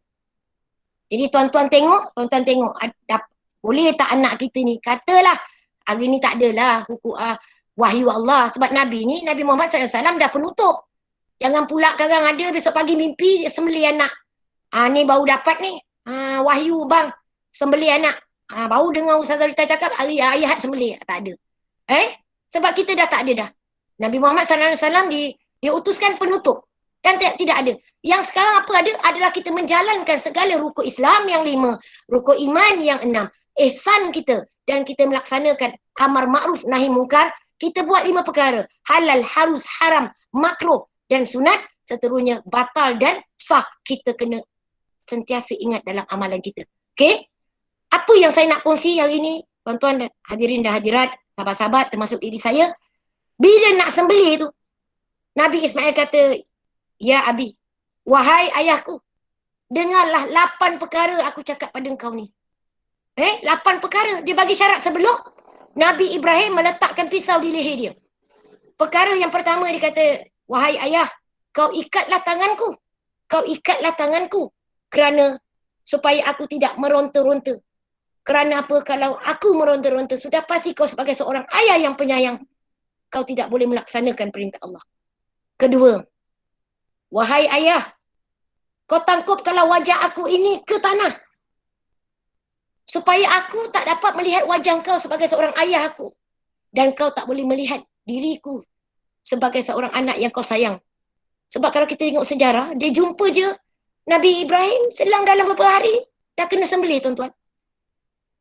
Jadi tuan-tuan tengok, boleh tak anak kita ni? Katalah hari ni tak adalah hukum wahyu Allah, sebab Nabi ni, Nabi Muhammad SAW dah penutup. Jangan pula kadang ada besok pagi mimpi sembelih anak. Ni baru dapat ni. Wahyu bang, sembelih anak. Baru dengar Ustazah Rita cakap hari ayat sembelih. Tak ada. Sebab kita dah tak ada dah. Nabi Muhammad SAW dia utuskan penutup. Kan tidak ada. Yang sekarang apa ada adalah kita menjalankan segala rukun Islam yang 5, rukun iman yang 6, ihsan kita dan kita melaksanakan amar ma'ruf nahi mungkar, kita buat 5 perkara. Halal, harus, haram, makruh dan sunat, seterusnya batal dan sah. Kita kena sentiasa ingat dalam amalan kita. Okey? Apa yang saya nak kongsi hari ini, tuan-tuan dan hadirin dan hadirat, sahabat-sahabat termasuk diri saya, bila nak sembelih tu, Nabi Ismail kata, ya Abi, wahai ayahku, dengarlah 8 perkara aku cakap pada engkau ni. 8 perkara. Dia bagi syarat sebelum Nabi Ibrahim meletakkan pisau di leher dia. Perkara yang pertama dia kata, wahai ayah, kau ikatlah tanganku. Kau ikatlah tanganku kerana supaya aku tidak meronta-ronta. Kerana apa? Kalau aku meronta-ronta, sudah pasti kau sebagai seorang ayah yang penyayang, kau tidak boleh melaksanakan perintah Allah. Kedua, wahai ayah, kau tangkupkanlah wajah aku ini ke tanah. Supaya aku tak dapat melihat wajah kau sebagai seorang ayah aku. Dan kau tak boleh melihat diriku sebagai seorang anak yang kau sayang. Sebab kalau kita tengok sejarah, dia jumpa je Nabi Ibrahim selang dalam beberapa hari, dah kena sembelih tuan-tuan.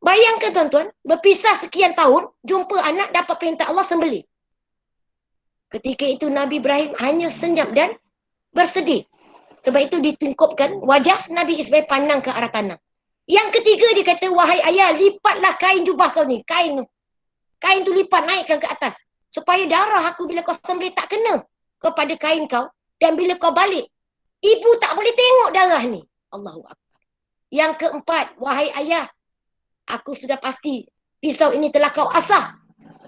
Bayangkan tuan-tuan, berpisah sekian tahun, jumpa anak dapat perintah Allah sembelih. Ketika itu Nabi Ibrahim hanya senyap dan bersedih. Sebab itu ditungkupkan wajah Nabi Ismail pandang ke arah tanah. Yang ketiga dia kata, wahai ayah, lipatlah kain jubah kau ni. Kain tu lipat, naikkan ke atas. Supaya darah aku bila kau sembelih tak kena kepada kain kau. Dan bila kau balik, ibu tak boleh tengok darah ni. Allahu Akbar. Yang keempat, wahai ayah, aku sudah pasti pisau ini telah kau asah.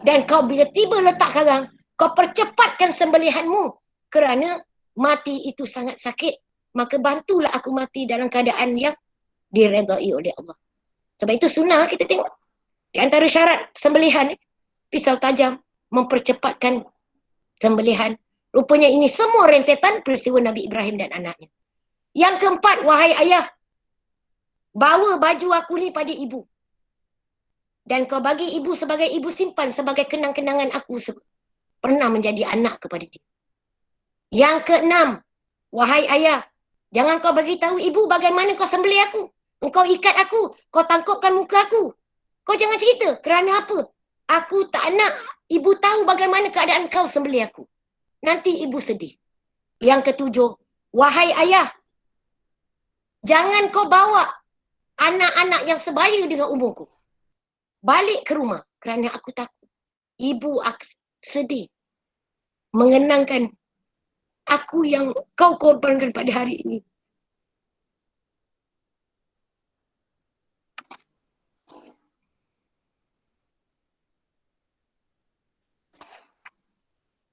Dan kau bila tiba letak karang, kau percepatkan sembelihanmu. Kerana mati itu sangat sakit. Maka bantulah aku mati dalam keadaan yang diredai oleh Allah. Sebab itu sunnah kita tengok. Di antara syarat sembelihan, pisau tajam mempercepatkan sembelihan. Rupanya ini semua rentetan peristiwa Nabi Ibrahim dan anaknya. Yang keempat, wahai ayah, bawa baju aku ni pada ibu. Dan kau bagi ibu sebagai ibu simpan, sebagai kenang-kenangan aku pernah menjadi anak kepada dia. Yang keenam, wahai ayah, jangan kau bagi tahu ibu bagaimana kau sembelih aku. Engkau ikat aku, kau tangkupkan muka aku. Kau jangan cerita. Kerana apa? Aku tak nak ibu tahu bagaimana keadaan kau sembelih aku. Nanti ibu sedih. Yang ketujuh, wahai ayah, jangan kau bawa anak-anak yang sebaya dengan umurku balik ke rumah. Kerana aku takut ibu akan sedih mengenangkan aku yang kau korbankan pada hari ini.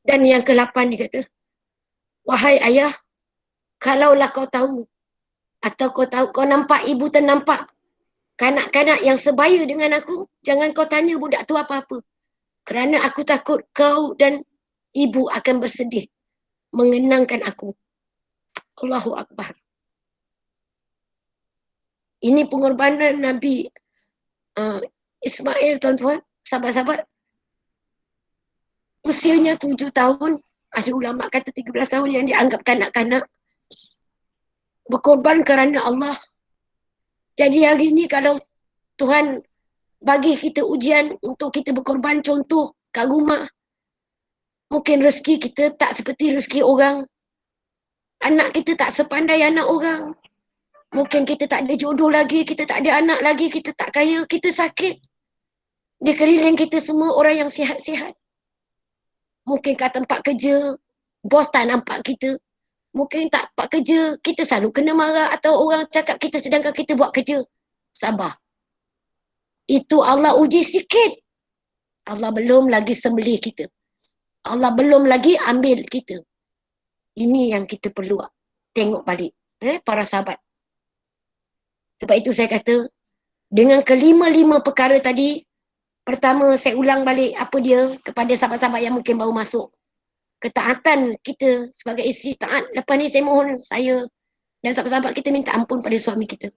Dan yang ke-8 dia kata, wahai ayah, kalaulah kau tahu atau kau nampak ibu ternampak kanak-kanak yang sebaya dengan aku, jangan kau tanya budak tu apa-apa. Kerana aku takut kau dan ibu akan bersedih mengenangkan aku. Allahu Akbar. Ini pengorbanan Nabi Ismail, tuan-tuan, sahabat-sahabat. Usianya 7 tahun, ada ulama kata 13 tahun yang dianggap kanak-kanak. Berkorban kerana Allah. Jadi hari ini kalau Tuhan bagi kita ujian untuk kita berkorban, contoh kat rumah, mungkin rezeki kita tak seperti rezeki orang. Anak kita tak sepandai anak orang. Mungkin kita tak ada jodoh lagi, kita tak ada anak lagi, kita tak kaya, kita sakit. Di keliling kita semua orang yang sihat-sihat. Mungkin kat tempat kerja, bos tak nampak kita. Mungkin tak tempat kerja, kita selalu kena marah atau orang cakap kita sedangkan kita buat kerja. Sabar. Itu Allah uji sikit. Allah belum lagi sembelih kita. Allah belum lagi ambil kita. Ini yang kita perlu tengok balik. Para sahabat. Sebab itu saya kata, dengan kelima-lima perkara tadi, pertama saya ulang balik apa dia kepada sahabat-sahabat yang mungkin baru masuk. Ketaatan kita sebagai isteri taat. Lepas ni saya mohon saya dan sahabat-sahabat kita minta ampun pada suami kita.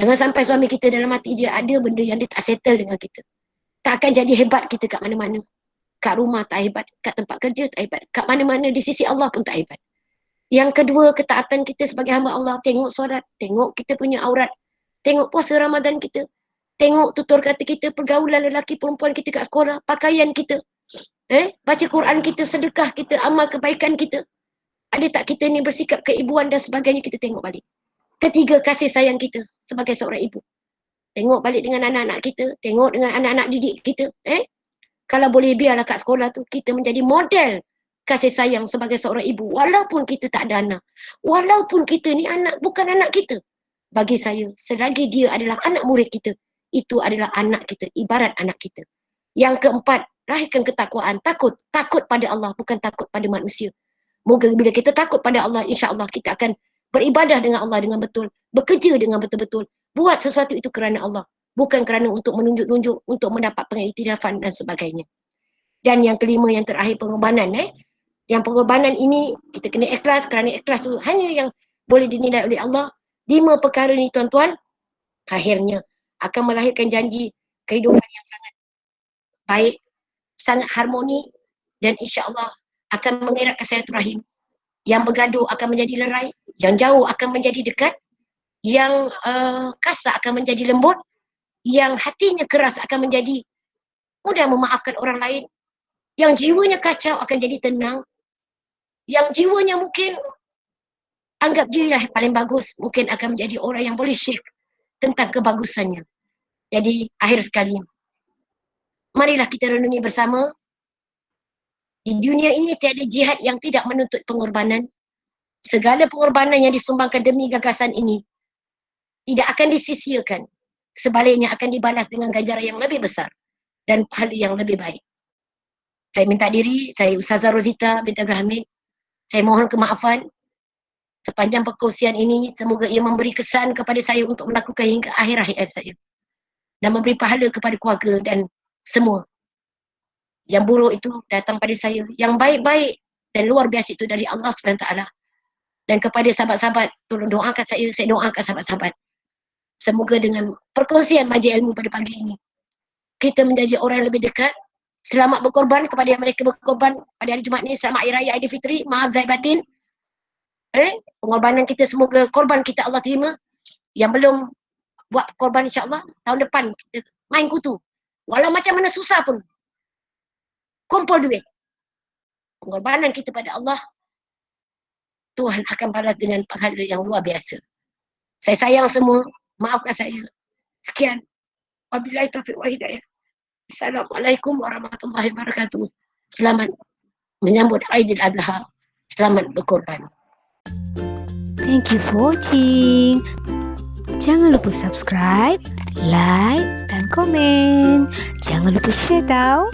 Jangan sampai suami kita dalam hati dia ada benda yang dia tak settle dengan kita. Tak akan jadi hebat kita kat mana-mana. Kat rumah tak hebat, kat tempat kerja tak hebat. Kat mana-mana di sisi Allah pun tak hebat. Yang kedua, ketaatan kita sebagai hamba Allah. Tengok solat, tengok kita punya aurat. Tengok puasa Ramadan kita. Tengok tutur kata kita, pergaulan lelaki perempuan kita kat sekolah, pakaian kita. Baca Quran kita, sedekah kita, amal kebaikan kita. Ada tak kita ni bersikap keibuan dan sebagainya, kita tengok balik. Ketiga, kasih sayang kita sebagai seorang ibu. Tengok balik dengan anak-anak kita, tengok dengan anak-anak didik kita. Kalau boleh biarlah kat sekolah tu kita menjadi model kasih sayang sebagai seorang ibu. Walaupun kita tak ada anak. Walaupun kita ni anak, bukan anak kita. Bagi saya, selagi dia adalah anak murid kita, itu adalah anak kita, ibarat anak kita. Yang keempat, lahirkan ketakwaan. Takut pada Allah, bukan takut pada manusia. Moga bila kita takut pada Allah, insya-Allah kita akan beribadah dengan Allah dengan betul, bekerja dengan betul-betul, buat sesuatu itu kerana Allah, bukan kerana untuk menunjuk-nunjuk, untuk mendapat pengiktirafan dan sebagainya. Dan yang kelima, yang terakhir, pengorbanan. Yang pengorbanan ini kita kena ikhlas, kerana ikhlas tu hanya yang boleh dinilai oleh Allah. 5 perkara ni tuan-tuan, akhirnya akan melahirkan janji kehidupan yang sangat baik, sangat harmoni, dan insya-Allah akan mengeratkan silaturahim. Yang bergaduh akan menjadi lerai, yang jauh akan menjadi dekat, yang kasar akan menjadi lembut, yang hatinya keras akan menjadi mudah memaafkan orang lain, yang jiwanya kacau akan jadi tenang, yang jiwanya mungkin anggap dirilah paling bagus, mungkin akan menjadi orang yang boleh share tentang kebagusannya. Jadi akhir sekali, marilah kita renungi bersama. Di dunia ini tiada jihad yang tidak menuntut pengorbanan. Segala pengorbanan yang disumbangkan demi gagasan ini tidak akan disisirkan. Sebaliknya akan dibalas dengan ganjaran yang lebih besar dan pahala yang lebih baik. Saya minta diri, saya Ustazah Rozita binti Abdul Hamid. Saya mohon kemaafan sepanjang perkongsian ini. Semoga ia memberi kesan kepada saya untuk melakukan hingga akhir hayat saya. Dan memberi pahala kepada keluarga dan semua. Yang buruk itu datang pada saya. Yang baik-baik dan luar biasa itu dari Allah SWT. Dan kepada sahabat-sahabat, tolong doakan saya doakan sahabat-sahabat. Semoga dengan perkongsian majlis ilmu pada pagi ini, kita menjadi orang yang lebih dekat. Selamat berkorban kepada yang mereka berkorban pada hari Jumaat ini. Selamat Hari Raya Aidilfitri. Maaf zahir batin. Pengorbanan kita, semoga korban kita Allah terima. Yang belum buat korban, insya-Allah tahun depan kita main kutu. Walau macam mana susah pun, kumpul duit. Pengorbanan kita pada Allah, Tuhan akan balas dengan pahala yang luar biasa. Saya sayang semua, maafkan saya. Sekian. Wabillahi taufiq wa hidayah. Assalamualaikum warahmatullahi wabarakatuh. Selamat menyambut Aidil Adha. Selamat berkorban. Thank you for watching. Jangan lupa subscribe, like dan komen. Jangan lupa share tau.